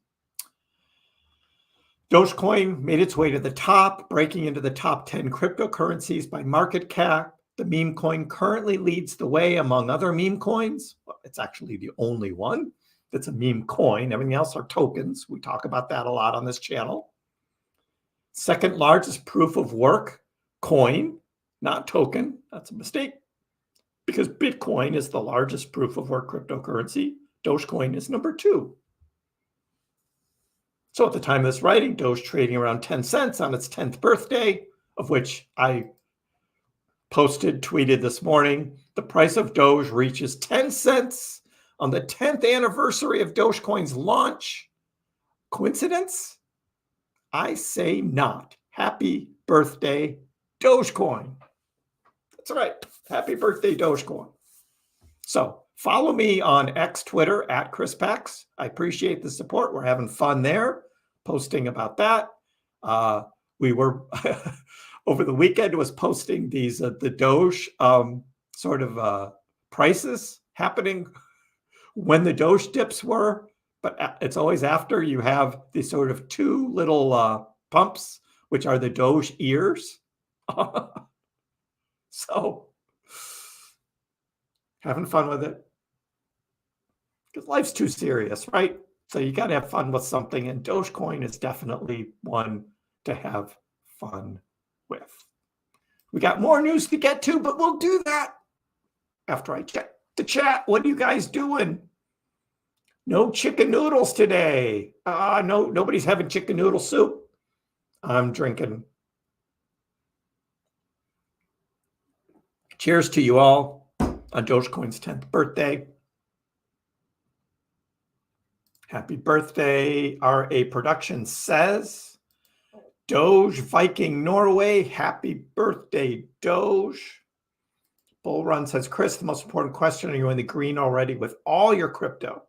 made its way to the top, breaking into the top 10 cryptocurrencies by market cap. The meme coin currently leads the way among other meme coins. Well, it's actually the only one that's a meme coin. Everything else are tokens. We talk about that a lot on this channel. Second largest proof of work coin, not token. That's a mistake because Bitcoin is the largest proof of work cryptocurrency. Dogecoin is number 2. So at the time of this writing, Doge trading around 10 cents on its 10th birthday, of which I tweeted this morning. The price of Doge reaches 10 cents on the 10th anniversary of Dogecoin's launch. Coincidence? I say not. Happy birthday, Dogecoin. That's right. Happy birthday, Dogecoin. So follow me on X, Twitter, at ChrissPax. I appreciate the support. We're having fun there, posting about that. We were, over the weekend, was posting these, the Doge prices happening when the Doge dips were, but it's always after you have these sort of 2 little pumps, which are the Doge ears. So having fun with it. Because life's too serious, right? So you got to have fun with something, and Dogecoin is definitely one to have fun with. We got more news to get to, but we'll do that after I check the chat. What are you guys doing? No chicken noodles today. No, nobody's having chicken noodle soup. I'm drinking. Cheers to you all on Dogecoin's 10th birthday. Happy birthday, RA Production says. Doge Viking Norway, happy birthday, Doge. Bull Run says, Chris, the most important question, are you in the green already with all your crypto?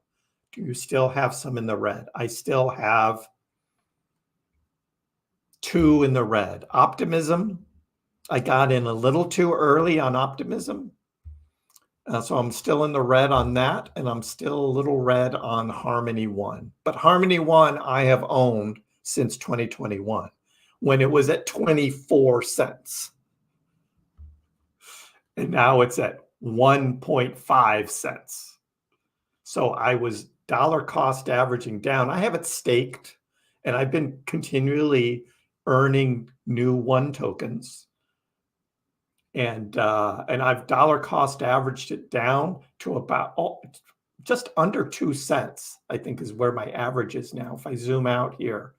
Do you still have some in the red? I still have 2 in the red. Optimism, I got in a little too early on Optimism. So I'm still in the red on that, and I'm still a little red on Harmony One. But Harmony One I have owned since 2021, when it was at 24 cents. And now it's at 1.5 cents. So I was dollar cost averaging down. I have it staked, and I've been continually earning new One tokens. And I've dollar cost averaged it down to about just under 2 cents, I think is where my average is now. If I zoom out here,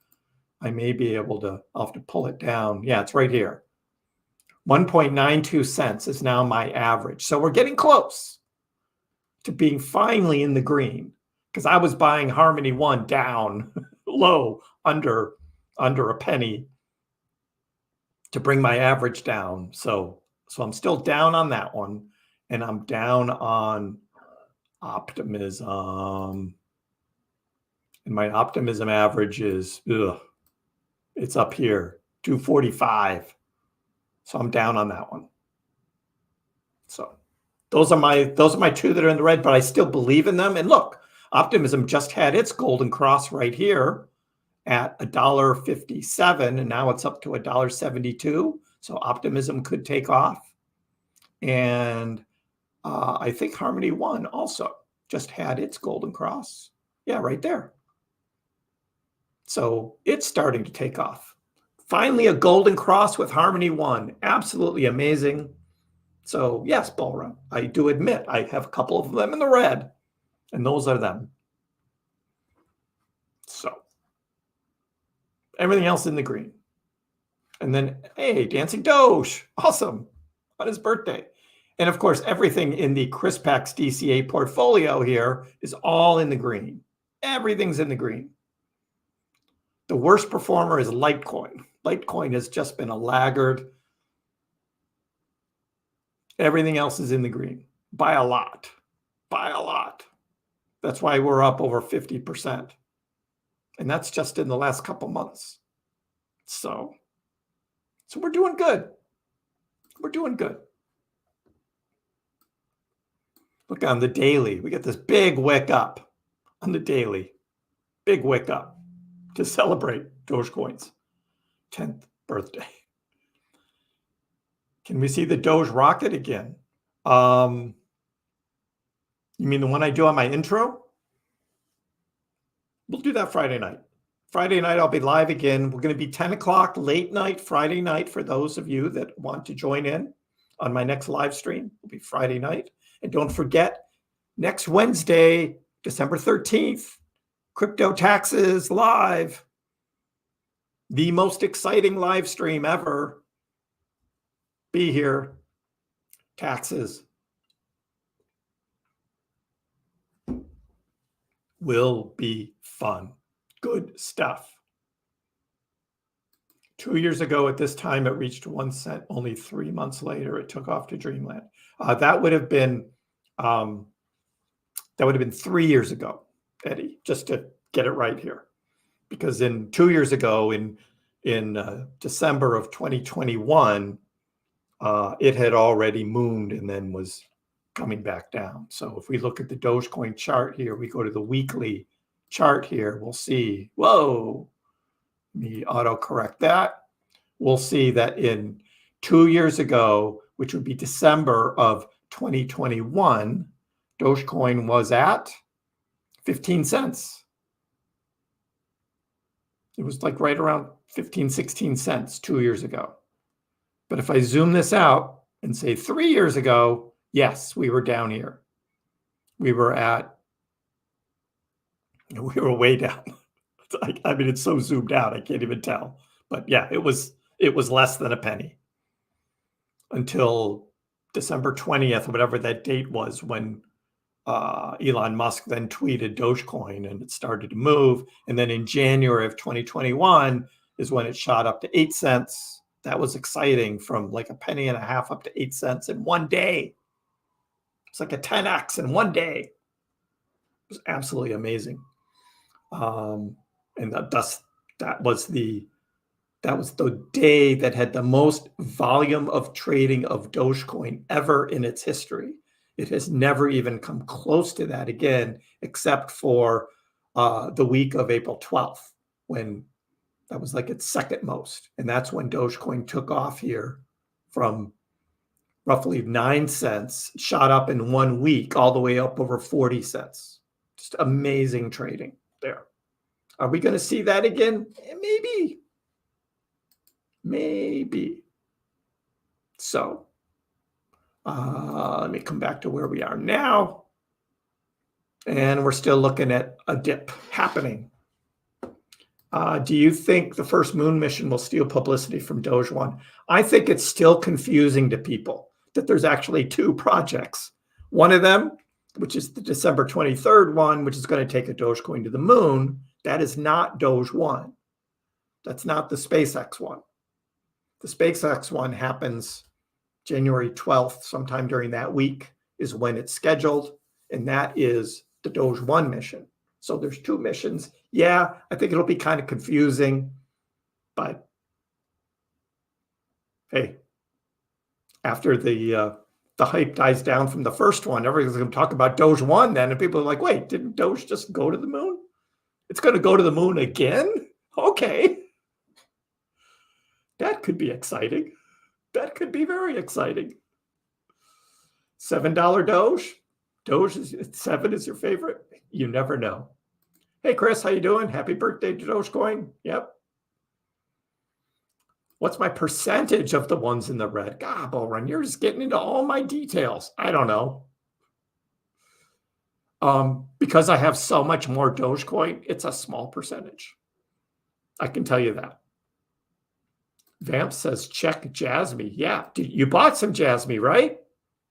I may be able to, I'll have to pull it down. Yeah, it's right here. 1.92 cents is now my average. So we're getting close to being finally in the green, because I was buying Harmony One down low, under a penny to bring my average down. So I'm still down on that one, and I'm down on Optimism. And my Optimism average is, it's up here, 245. So I'm down on that one. So those are my 2 that are in the red, but I still believe in them. And look, Optimism just had its golden cross right here at $1.57, and now it's up to $1.72. So Optimism could take off. And I think Harmony One also just had its golden cross. Yeah, right there. So it's starting to take off. Finally, a golden cross with Harmony One. Absolutely amazing. So yes, Bull Run, I do admit I have a couple of them in the red, and those are them. So everything else in the green. And then, hey, Dancing Doge, awesome, on his birthday. And of course, everything in the ChrissPax DCA portfolio here is all in the green. Everything's in the green. The worst performer is Litecoin. Litecoin has just been a laggard. Everything else is in the green by a lot, by a lot. That's why we're up over 50%. And that's just in the last couple months. So we're doing good. We're doing good. Look on the daily. We get this big wick up on the daily. Big wick up to celebrate Dogecoin's 10th birthday. Can we see the Doge rocket again? You mean the one I do on my intro? We'll do that Friday night. Friday night, I'll be live again. We're going to be 10 o'clock late night, Friday night, for those of you that want to join in on my next live stream. It'll be Friday night. And don't forget, next Wednesday, December 13th, Crypto Taxes live. The most exciting live stream ever. Be here. Taxes will be fun. Good stuff. 2 years ago at this time, it reached 1 cent. Only 3 months later, it took off to dreamland. That would have been 3 years ago, Eddie, just to get it right here. Because in 2 years ago, in December of 2021, it had already mooned and then was coming back down. So if we look at the Dogecoin chart here, we go to the weekly chart here, we'll see, whoa, let me auto-correct that. We'll see that in 2 years ago, which would be December of 2021, Dogecoin was at 15 cents. It was like right around 15, 16 cents 2 years ago. But if I zoom this out and say 3 years ago, yes, we were down here. We were way down. I mean, it's so zoomed out, I can't even tell. But yeah, it was less than a penny until December 20th, whatever that date was, when Elon Musk then tweeted Dogecoin and it started to move. And then in January of 2021 is when it shot up to 8 cents. That was exciting, from like a penny and a half up to 8 cents in 1 day. It's like a 10x in 1 day. It was absolutely amazing. And that was the day that had the most volume of trading of Dogecoin ever in its history. It has never even come close to that again, except for the week of April 12th, when that was like its second most. And that's when Dogecoin took off here from roughly 9 cents, shot up in 1 week, all the way up over 40 cents. Just amazing trading there. Are we going to see that again? Maybe. Maybe. So let me come back to where we are now. And we're still looking at a dip happening. Do you think the first moon mission will steal publicity from Doge One? I think it's still confusing to people that there's actually 2 projects. One of them, which is the December 23rd one, which is going to take a Dogecoin to the moon, that is not Doge One. That's not the SpaceX one. The SpaceX one happens January 12th, sometime during that week is when it's scheduled, and that is the Doge One mission. So there's 2 missions. Yeah, I think it'll be kind of confusing, but hey, after the hype dies down from the first one, everyone's going to talk about Doge One then, and people are like, wait, didn't Doge just go to the moon? It's going to go to the moon again? Okay. That could be exciting. That could be very exciting. $7 Doge? Doge is 7 is your favorite? You never know. Hey, Chris, how you doing? Happy birthday to Dogecoin. Yep. What's my percentage of the ones in the red? God, Bullrun, you're just getting into all my details. I don't know. Because I have so much more Dogecoin, it's a small percentage. I can tell you that. Vamp says, check Jasmy. Yeah, you bought some Jasmy, right?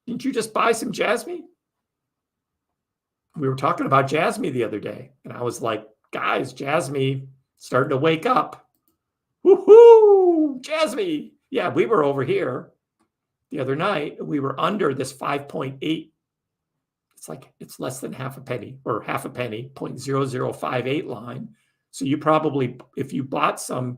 Didn't you just buy some Jasmy? We were talking about Jasmy the other day, and I was like, guys, Jasmy starting to wake up. Woohoo! Jasmy! Yeah, we were over here the other night. We were under this 5.8. It's like, it's less than half a penny, or half a penny, 0.0058 line. So you probably, if you bought some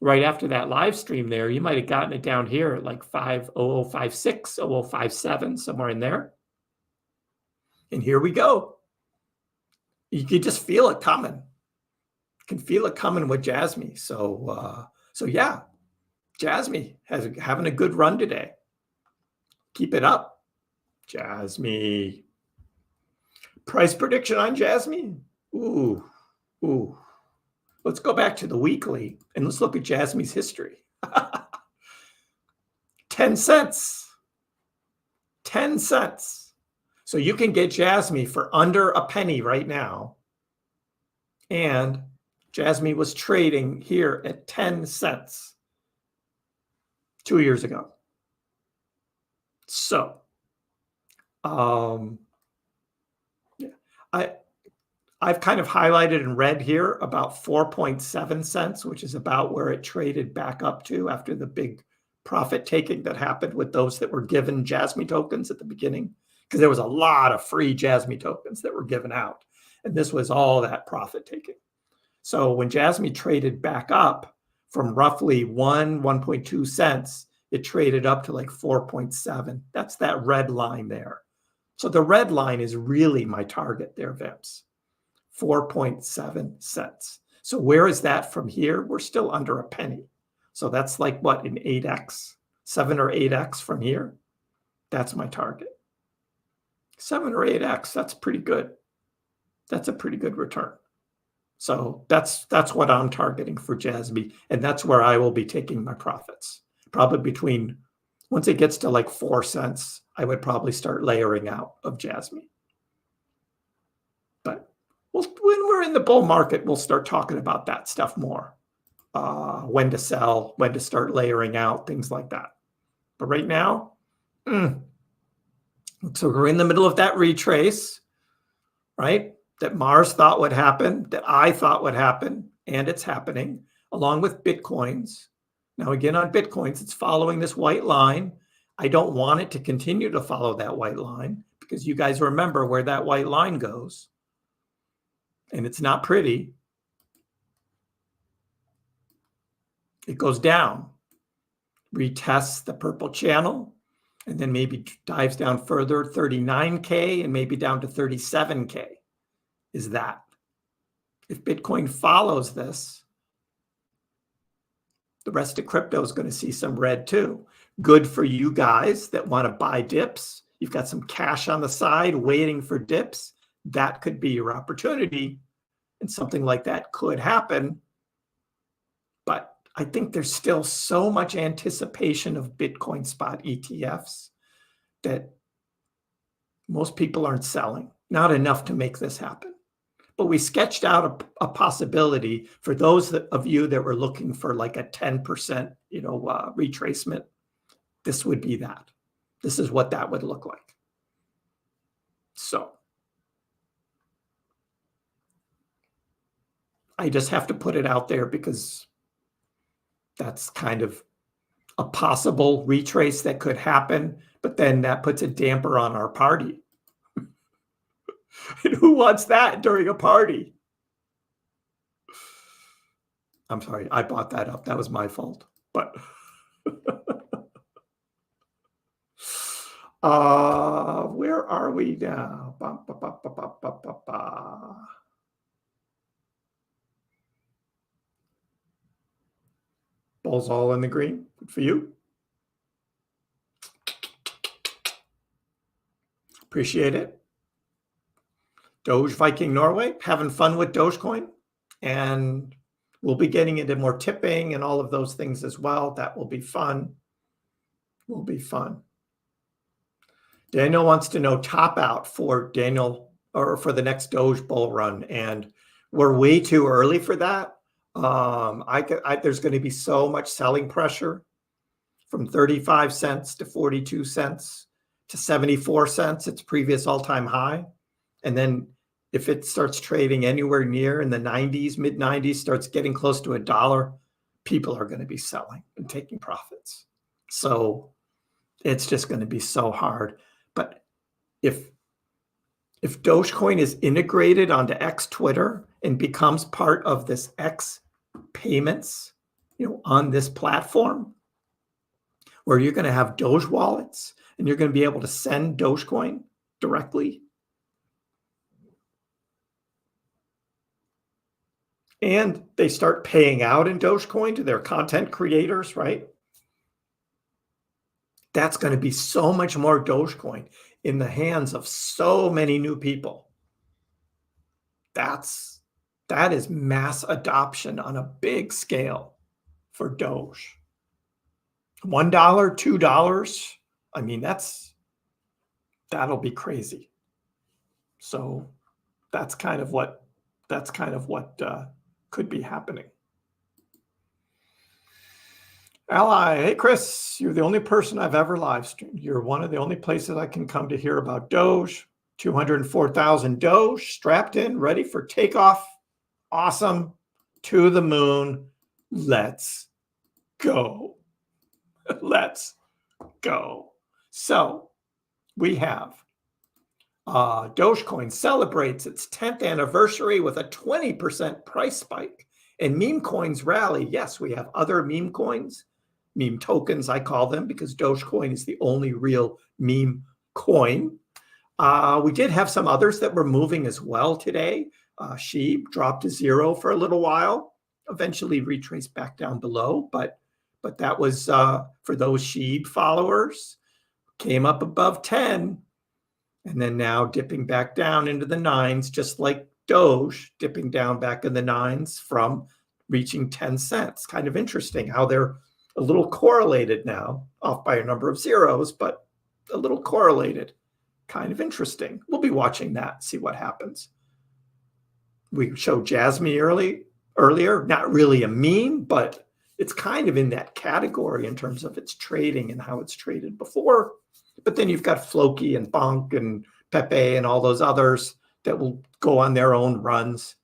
right after that live stream there, you might have gotten it down here at like 50056, 0057, somewhere in there. And here we go. You can just feel it coming. You can feel it coming with Jasmy. So yeah, Jasmy having a good run today. Keep it up, Jasmy. Price prediction on Jasmy. Ooh. Let's go back to the weekly and let's look at Jasmy's history. 10 cents. 10 cents. So you can get Jasmy for under a penny right now. And Jasmy was trading here at 10 cents 2 years ago. So, I've kind of highlighted in red here about 4.7 cents, which is about where it traded back up to after the big profit taking that happened with those that were given Jasmy tokens at the beginning, because there was a lot of free Jasmy tokens that were given out. And this was all that profit taking. So when Jasmy traded back up from roughly 1.2 cents, it traded up to like 4.7. That's that red line there. So the red line is really my target there, Vimps. 4.7 cents. So where is that from here? We're still under a penny. So that's like what, an 8x, 7 or 8x from here? That's my target. 7 or 8x, that's pretty good. That's a pretty good return. So that's what I'm targeting for Jasmy, and that's where I will be taking my profits. Probably between, once it gets to like 4 cents, I would probably start layering out of Jasmy. But when we're in the bull market, we'll start talking about that stuff more. When to sell, when to start layering out, things like that. But right now, so we're in the middle of that retrace, right? That Mars thought would happen, that I thought would happen, and it's happening, along with Bitcoins. Now, again, on Bitcoins, it's following this white line. I don't want it to continue to follow that white line because you guys remember where that white line goes. And it's not pretty. It goes down, retests the purple channel, and then maybe dives down further, 39K, and maybe down to 37K. Is that. If Bitcoin follows this, the rest of crypto is going to see some red too. Good for you guys that want to buy dips. You've got some cash on the side waiting for dips. That could be your opportunity, and something like that could happen. But I think there's still so much anticipation of Bitcoin spot ETFs that most people aren't selling. Not enough to make this happen. But we sketched out a possibility for those of you that were looking for like a 10%, retracement. This would be that. This is what that would look like. So I just have to put it out there because that's kind of a possible retrace that could happen, but then that puts a damper on our party. And who wants that during a party? I'm sorry, I bought that up. That was my fault. But where are we now? Ball's all in the green. Good for you. Appreciate it. Doge Viking Norway, having fun with Dogecoin. And we'll be getting into more tipping and all of those things as well. That will be fun. Will be fun. Daniel wants to know top out for Daniel or for the next Doge bull run. And we're way too early for that. There's going to be so much selling pressure from 35 cents to 42 cents to 74 cents, its previous all-time high. And then if it starts trading anywhere near in the 90s, mid 90s, starts getting close to $1, people are going to be selling and taking profits. So it's just going to be so hard. But if Dogecoin is integrated onto X Twitter and becomes part of this X payments on this platform where you're going to have Doge wallets and you're going to be able to send Dogecoin directly. And they start paying out in Dogecoin to their content creators, right? That's going to be so much more Dogecoin in the hands of so many new people. That is mass adoption on a big scale for Doge. $1, $2. I mean, that'll be crazy. So that's kind of what could be happening. Ally, hey Chris, you're the only person I've ever live streamed. You're one of the only places I can come to hear about Doge. 204,000 Doge strapped in, ready for takeoff. Awesome. To the moon. Let's go. Let's go. So we have Dogecoin celebrates its 10th anniversary with a 20% price spike. And meme coins rally. Yes, we have other meme coins, meme tokens, I call them, because Dogecoin is the only real meme coin. We did have some others that were moving as well today. Sheep dropped to 0 for a little while, eventually retraced back down below, but that was for those Sheep followers, came up above 10, and then now dipping back down into the 9s, just like Doge, dipping down back in the 9s from reaching 10 cents. Kind of interesting how they're a little correlated now, off by a number of zeros, but a little correlated. Kind of interesting. We'll be watching that, see what happens. We showed Jasmine earlier, not really a meme, but it's kind of in that category in terms of its trading and how it's traded before. But then you've got Floki and Bonk and Pepe and all those others that will go on their own runs.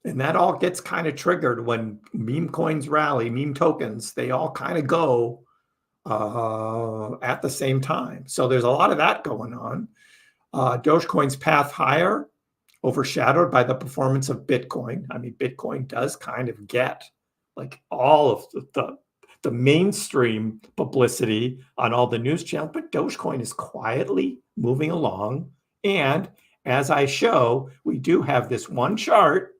And that all gets kind of triggered when meme coins rally, meme tokens, they all kind of go at the same time. So there's a lot of that going on. Dogecoin's path higher, overshadowed by the performance of Bitcoin. I mean, Bitcoin does kind of get like all of the mainstream publicity on all the news channels, but Dogecoin is quietly moving along. And as I show, we do have this one chart,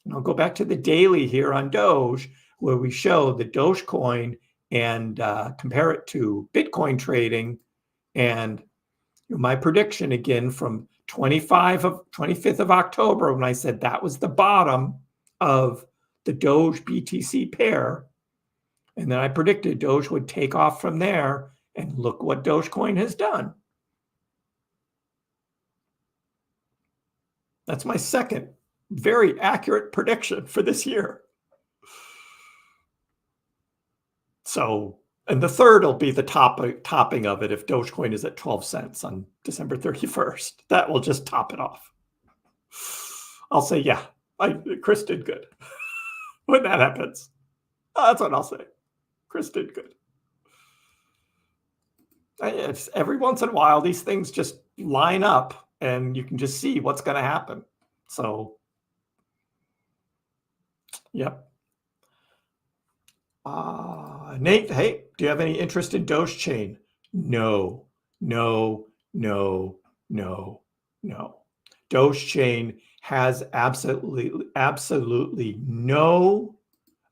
and I'll go back to the daily here on Doge, where we show the Dogecoin and compare it to Bitcoin trading. And my prediction again from 25th of October, when I said that was the bottom of the Doge BTC pair. And then I predicted Doge would take off from there, and look what Dogecoin has done. That's my second very accurate prediction for this year. So, and the third will be the topping of it if Dogecoin is at 12 cents on December 31st. That will just top it off. I'll say, yeah, Kriss did good when that happens. That's what I'll say. Kriss did good. It's every once in a while, these things just line up and you can just see what's going to happen. So, yep. Nate, hey, do you have any interest in Doge Chain? No. Doge Chain has absolutely no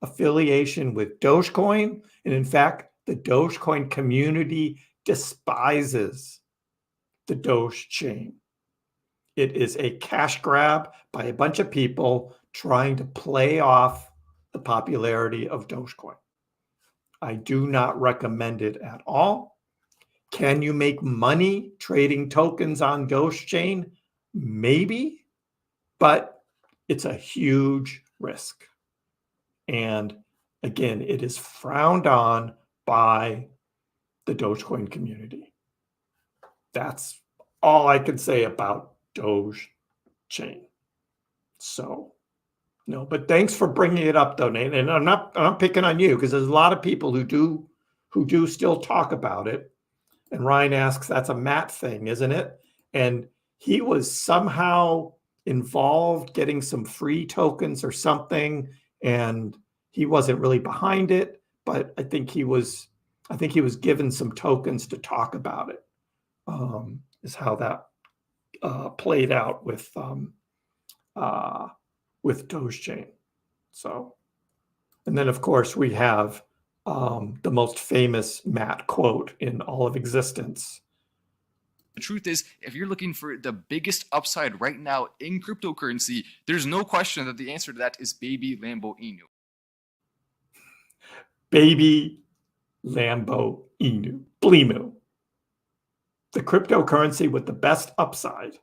affiliation with Dogecoin. And in fact, the Dogecoin community despises the Doge Chain. It is a cash grab by a bunch of people trying to play off the popularity of Dogecoin. I do not recommend it at all. Can you make money trading tokens on Doge Chain? Maybe, but it's a huge risk. And again, it is frowned on by the Dogecoin community. That's all I can say about Doge Chain. So, no, but thanks for bringing it up, though, Nate. And I'm not picking on you because there's a lot of people who do still talk about it. And Ryan asks, that's a Matt thing, isn't it? And he was somehow involved getting some free tokens or something. and he wasn't really behind it, but I think he was given some tokens to talk about it. Is how that played out with Dogechain. So, and then of course we have the most famous Matt quote in all of existence. The truth is, if you're looking for the biggest upside right now in cryptocurrency, there's no question that the answer to that is baby Lambo Inu. Baby Lambo Inu. Blimu. The cryptocurrency with the best upside.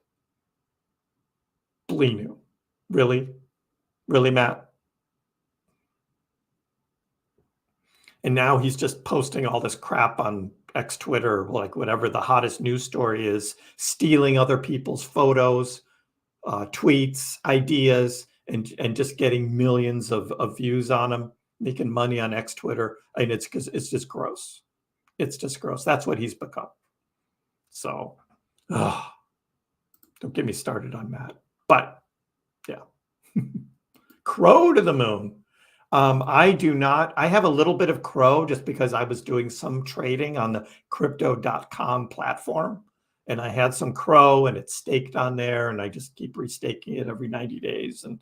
Blinu. Really? Really, Matt? And now he's just posting all this crap on X Twitter, like whatever the hottest news story is, stealing other people's photos, tweets, ideas, and just getting millions of views on them, making money on X Twitter. I mean, it's just gross. It's just gross. That's what he's become. So, don't get me started on that. But yeah, Crow to the moon. I do not. I have a little bit of Crow just because I was doing some trading on the crypto.com platform, and I had some Crow and it's staked on there, and I just keep restaking it every 90 days. And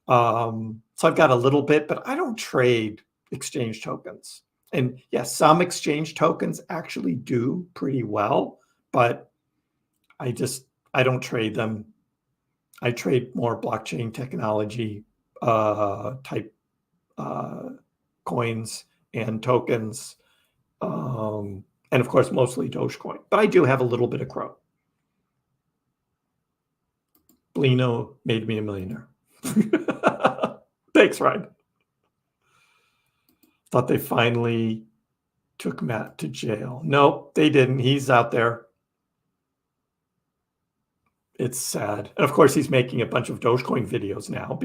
so I've got a little bit, but I don't trade exchange tokens. And yes, some exchange tokens actually do pretty well, but I don't trade them. I trade more blockchain technology type coins and tokens, and of course mostly Dogecoin, but I do have a little bit of Crow. Blino made me a millionaire. Thanks, Ryan. Thought they finally took Matt to jail. No, they didn't. He's out there. It's sad. And of course, he's making a bunch of Dogecoin videos now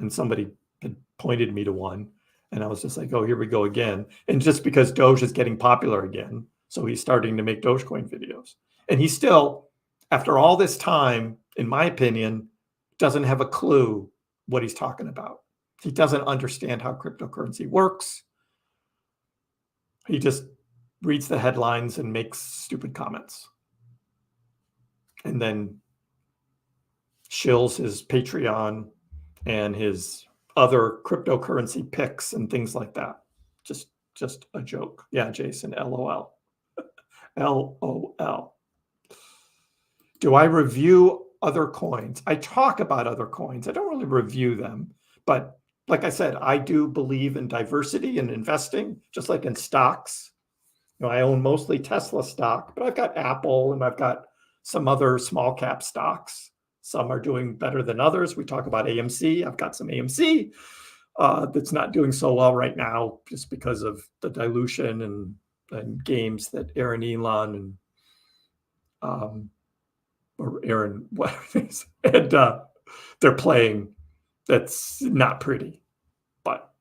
and somebody had pointed me to one, and I was just like, oh, here we go again. And just because Doge is getting popular again, so he's starting to make Dogecoin videos. And he still, after all this time, in my opinion, doesn't have a clue what he's talking about. He doesn't understand how cryptocurrency works. He just reads the headlines and makes stupid comments. And then shills his Patreon and his other cryptocurrency picks and things like that. Just a joke. Yeah, Jason, LOL. LOL. Do I review other coins? I talk about other coins. I don't really review them. But like I said, I do believe in diversity and investing, just like in stocks. You know, I own mostly Tesla stock, but I've got Apple and I've got some other small cap stocks. Some are doing better than others. We talk about AMC. I've got some AMC that's not doing so well right now just because of the dilution and games that Aaron Elon and or Aaron, whatever it is, and they're playing. That's not pretty, but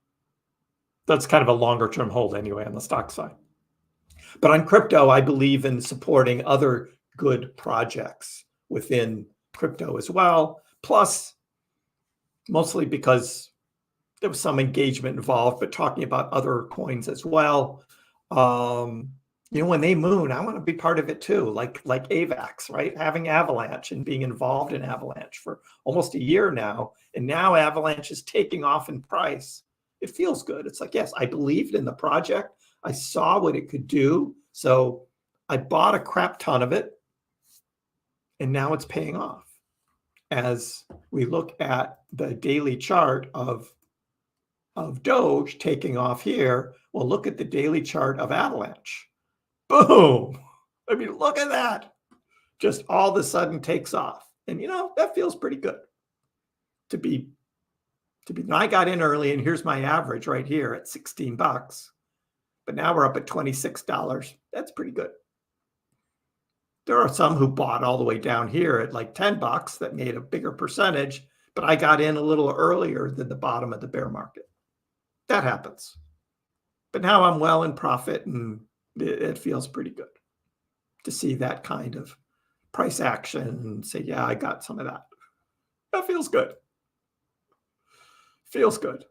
that's kind of a longer term hold anyway on the stock side. But on crypto, I believe in supporting other good projects within crypto as well. Plus, mostly because there was some engagement involved, but talking about other coins as well. You know, when they moon, I want to be part of it too, like AVAX, right? Having Avalanche and being involved in Avalanche for almost a year now. And now Avalanche is taking off in price. It feels good. It's like, yes, I believed in the project. I saw what it could do. So I bought a crap ton of it. And now it's paying off. As we look at the daily chart of Doge taking off here, well, look at the daily chart of Avalanche. Boom. I mean, look at that. Just all of a sudden takes off. And, you know, that feels pretty good to be, I got in early and here's my average right here at 16 bucks. But now we're up at $26. That's pretty good. There are some who bought all the way down here at like 10 bucks that made a bigger percentage, but I got in a little earlier than the bottom of the bear market. That happens. But now I'm well in profit and it feels pretty good to see that kind of price action and say, yeah, I got some of that. That feels good. Feels good.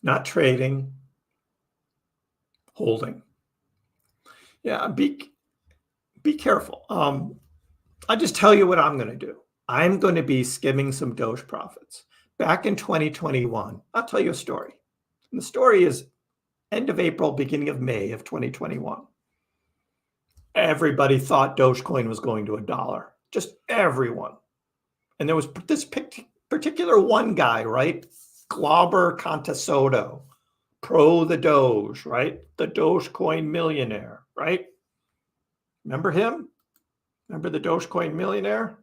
Not trading, holding. Yeah, be careful. I just tell you what I'm going to do. I'm going to be skimming some Doge profits. Back in 2021, I'll tell you a story. And the story is end of April, beginning of May of 2021. Everybody thought Dogecoin was going to $1. Just everyone. And there was this particular one guy, right? Glauber Contasoto, pro the Doge, right? The Dogecoin millionaire, right? Remember him? Remember the Dogecoin millionaire?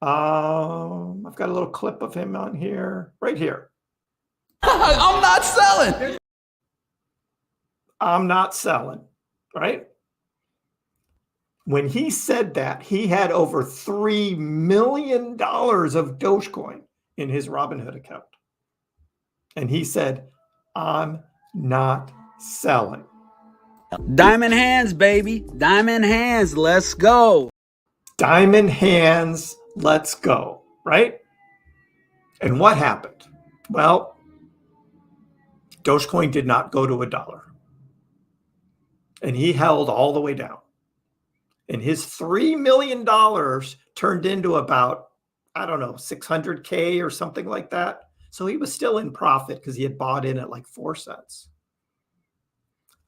I've got a little clip of him on here, right here. I'm not selling. I'm not selling, right? When he said that, he had over $3 million of Dogecoin in his Robinhood account. And he said, I'm not selling. Diamond hands, baby. Diamond hands. Let's go. Diamond hands, let's go, right? And what happened? Well, Dogecoin did not go to $1. And he held all the way down. And his $3 million turned into about, I don't know, 600K or something like that. So he was still in profit because he had bought in at like 4 cents.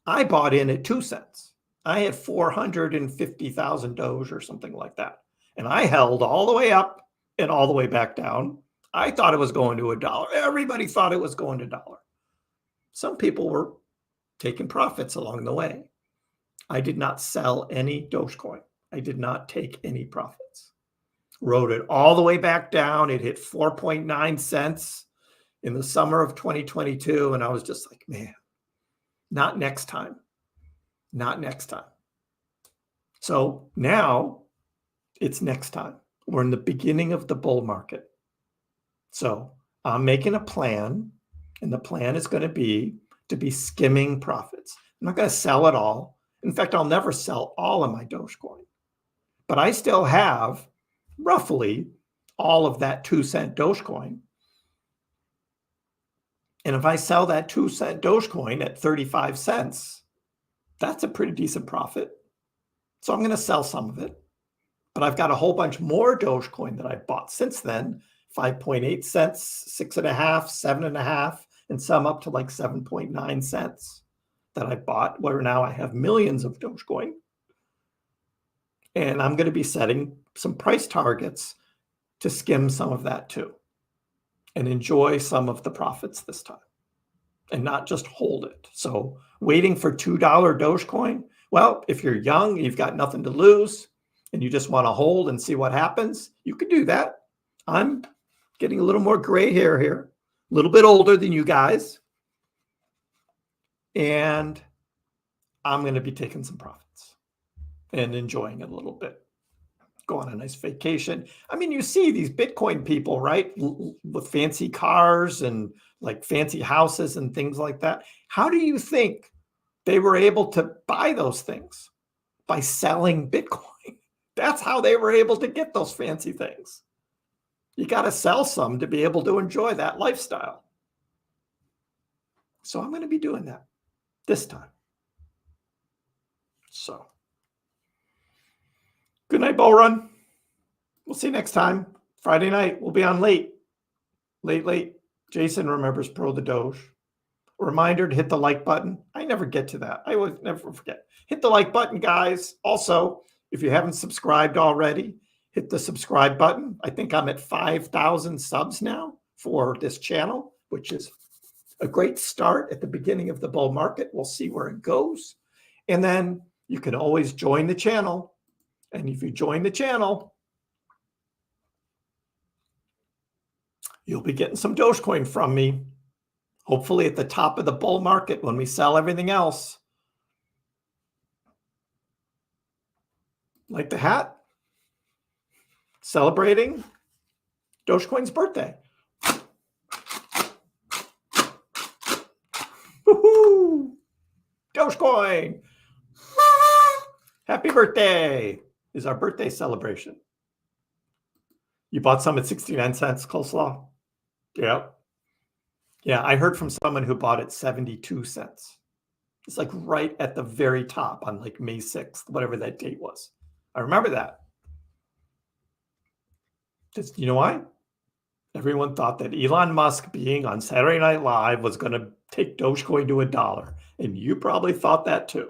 I bought in at 2 cents. I had 450,000 Doge or something like that. And I held all the way up and all the way back down. I thought it was going to $1. Everybody thought it was going to $1. Some people were taking profits along the way. I did not sell any Dogecoin. I did not take any profits. Rode it all the way back down. It hit 4.9 cents in the summer of 2022. And I was just like, man, not next time. Not next time. So now it's next time. We're in the beginning of the bull market. So I'm making a plan, and the plan is going to be skimming profits. I'm not going to sell it all. In fact, I'll never sell all of my Dogecoin. But I still have roughly all of that 2 cent Dogecoin. And if I sell that 2 cent Dogecoin at 35 cents, that's a pretty decent profit. So I'm going to sell some of it. But I've got a whole bunch more Dogecoin that I bought since then, 5.8 cents, 6.5, 7.5, and some up to like 7.9 cents that I bought, where now I have millions of Dogecoin. And I'm going to be setting some price targets to skim some of that too and enjoy some of the profits this time and not just hold it. So waiting for $2 Dogecoin. Well, if you're young, you've got nothing to lose, and you just want to hold and see what happens, you could do that. I'm getting a little more gray hair here, a little bit older than you guys. And I'm going to be taking some profits and enjoying it a little bit. Go on a nice vacation. I mean, you see these Bitcoin people, right? With fancy cars and like fancy houses and things like that. How do you think they were able to buy those things? By selling Bitcoin. That's how they were able to get those fancy things. You got to sell some to be able to enjoy that lifestyle. So I'm going to be doing that this time. So good night, Bull Run. We'll see you next time. Friday night, we'll be on late. Jason remembers Pro the Doge. A reminder to hit the like button. I never get to that. I always never forget. Hit the like button, guys. Also, if you haven't subscribed already, hit the subscribe button. I think I'm at 5,000 subs now for this channel, which is a great start at the beginning of the bull market. We'll see where it goes. And then you can always join the channel. And if you join the channel, you'll be getting some Dogecoin from me. Hopefully at the top of the bull market when we sell everything else. Like the hat? Celebrating Dogecoin's birthday. Woohoo! Dogecoin! Happy birthday is our birthday celebration. You bought some at 69 cents, coleslaw? Yeah. Yeah, I heard from someone who bought it 72 cents. It's like right at the very top on like May 6th, whatever that date was. I remember that. Just, you know why? Everyone thought that Elon Musk being on Saturday Night Live was going to take Dogecoin to $1. And you probably thought that too.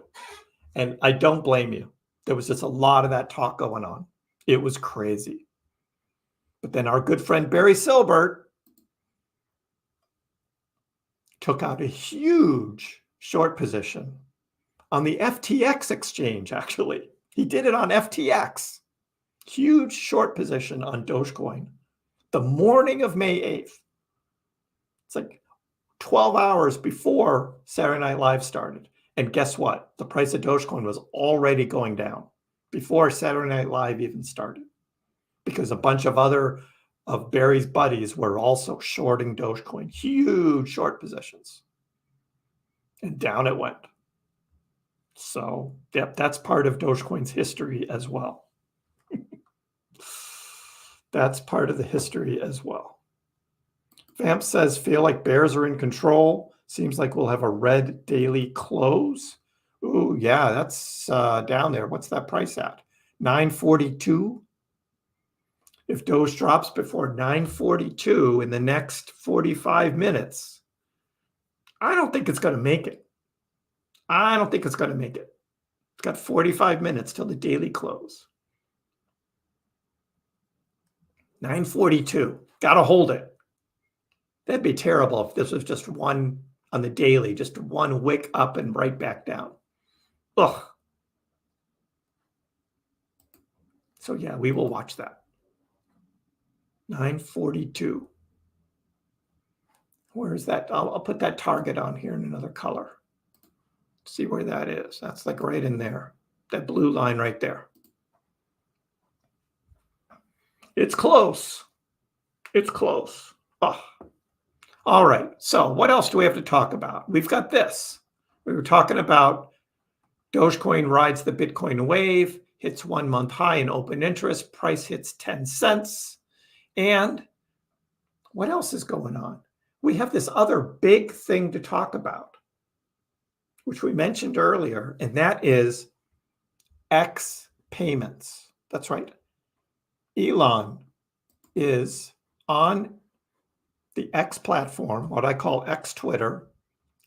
And I don't blame you. There was just a lot of that talk going on. It was crazy. But then our good friend Barry Silbert took out a huge short position on the FTX exchange, actually. He did it on FTX. Huge short position on Dogecoin the morning of May 8th. It's like 12 hours before Saturday Night Live started. And guess what? The price of Dogecoin was already going down before Saturday Night Live even started, because a bunch of Barry's buddies were also shorting Dogecoin, huge short positions. And down it went. So, yep, that's part of Dogecoin's history as well. That's part of the history as well. Vamp says, feel like bears are in control. Seems like we'll have a red daily close. Ooh, yeah, that's down there. What's that price at? 942. If Doge drops before 942 in the next 45 minutes, I don't think it's going to make it. I don't think it's going to make it. It's got 45 minutes till the daily close. 942. Got to hold it. That'd be terrible if this was just one on the daily, just one wick up and right back down. Ugh. So yeah, we will watch that. 942. Where is that? I'll put that target on here in another color. See where that is. That's like right in there. That blue line right there. It's close. It's close. Oh. All right. So what else do we have to talk about? We've got this. We were talking about Dogecoin rides the Bitcoin wave, hits 1 month high in open interest, price hits 10 cents. And what else is going on? We have this other big thing to talk about, which we mentioned earlier, and that is X payments. That's right. Elon is on the X platform, what I call X Twitter,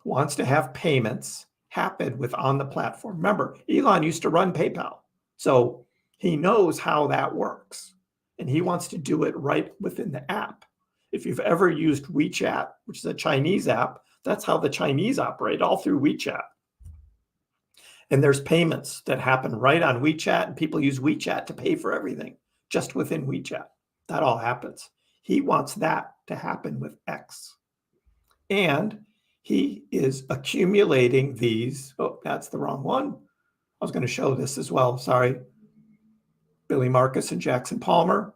wants to have payments happen on the platform. Remember, Elon used to run PayPal, so he knows how that works, and he wants to do it right within the app. If you've ever used WeChat, which is a Chinese app, that's how the Chinese operate, all through WeChat. And there's payments that happen right on WeChat, and people use WeChat to pay for everything just within WeChat. That all happens. He wants that to happen with X. And he is accumulating these. Oh, that's the wrong one. I was going to show this as well. Sorry. Billy Marcus and Jackson Palmer,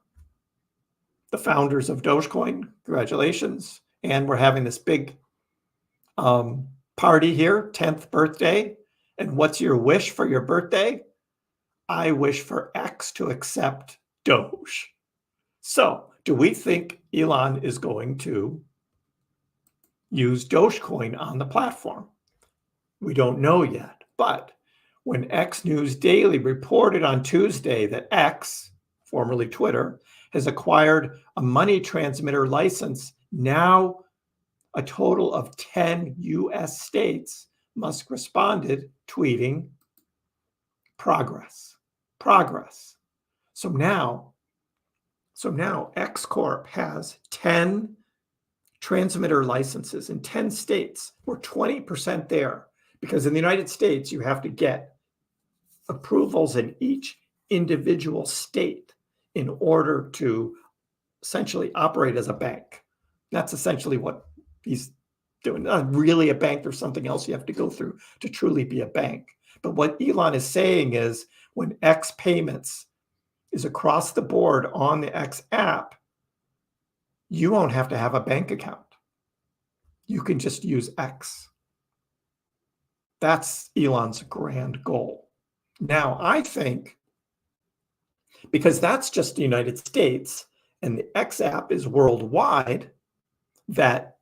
the founders of Dogecoin. Congratulations. And we're having this big party here, 10th birthday. And what's your wish for your birthday? I wish for X to accept Doge. So, do we think Elon is going to use Dogecoin on the platform? We don't know yet. But when X News Daily reported on Tuesday that X, formerly Twitter, has acquired a money transmitter license, now a total of 10 U.S. states, Musk responded, tweeting, progress, progress. So now X Corp has 10 transmitter licenses in 10 states. We're 20% there, because in the United States, you have to get approvals in each individual state in order to essentially operate as a bank. That's essentially what he's doing. Not really a bank. There's something else you have to go through to truly be a bank. But what Elon is saying is when X payments is across the board on the X app, you won't have to have a bank account. You can just use X. That's Elon's grand goal. Now, I think, because that's just the United States, and the X app is worldwide, that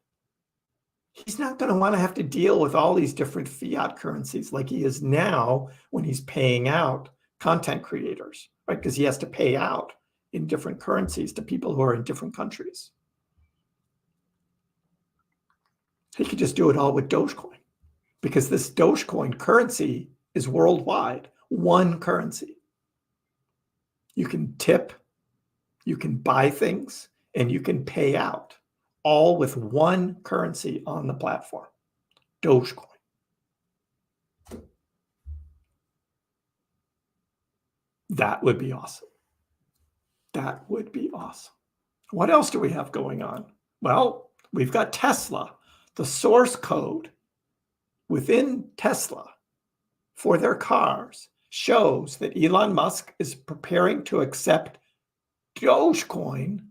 he's not going to want to have to deal with all these different fiat currencies like he is now when he's paying out content creators, right? Because he has to pay out in different currencies to people who are in different countries. He could just do it all with Dogecoin, because this Dogecoin currency is worldwide, one currency. You can tip, you can buy things, and you can pay out, all with one currency on the platform, Dogecoin. That would be awesome. That would be awesome. What else do we have going on? Well, we've got Tesla. The source code within Tesla for their cars shows that Elon Musk is preparing to accept Dogecoin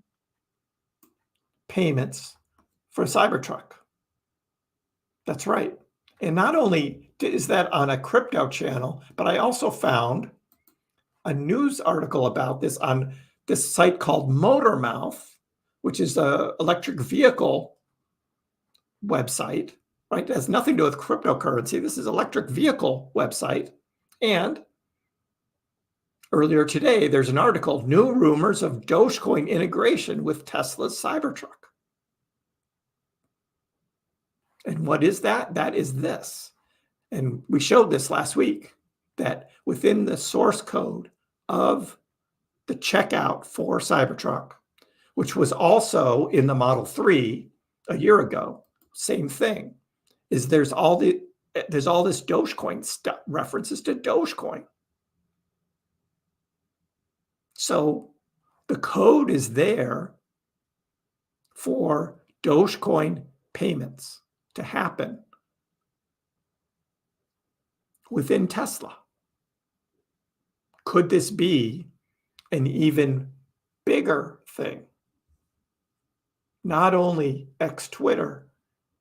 payments for Cybertruck. That's right. And not only is that on a crypto channel, but I also found a news article about this on this site called Motormouth, which is an electric vehicle website, right? It has nothing to do with cryptocurrency. This is electric vehicle website. And earlier today, there's an article, New Rumors of Dogecoin Integration with Tesla's Cybertruck. And what is that? That is this. And we showed this last week, that within the source code of the checkout for Cybertruck, which was also in the Model 3 a year ago, same thing, is there's all this Dogecoin stuff, references to Dogecoin. So the code is there for Dogecoin payments to happen within Tesla. Could this be an even bigger thing? Not only Twitter,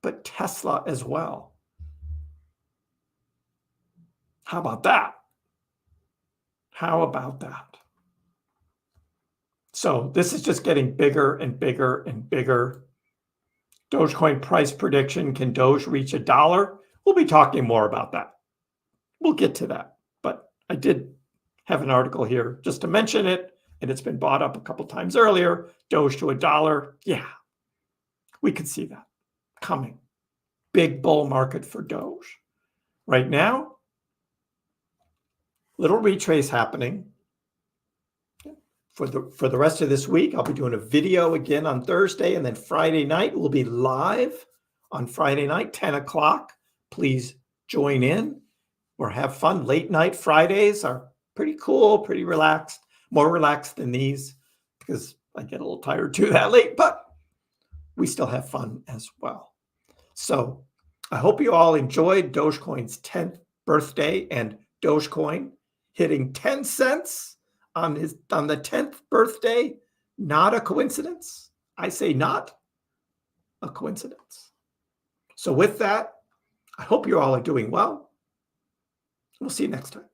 but Tesla as well. How about that? How about that? So this is just getting bigger and bigger and bigger. Dogecoin price prediction. Can Doge reach $1? We'll be talking more about that. We'll get to that. But I did have an article here just to mention it, and it's been brought up a couple times earlier. Doge to $1. Yeah, we could see that coming. Big bull market for Doge. Right now, little retrace happening. For the rest of this week, I'll be doing a video again on Thursday, and then Friday night we'll be live on Friday night, 10 o'clock. Please join in or have fun. Late night Fridays are pretty cool, pretty relaxed, more relaxed than these because I get a little tired too that late, but we still have fun as well. So I hope you all enjoyed Dogecoin's 10th birthday and Dogecoin hitting 10 cents on the 10th birthday. Not a coincidence. I say not a coincidence. So with that, I hope you all are doing well. We'll see you next time.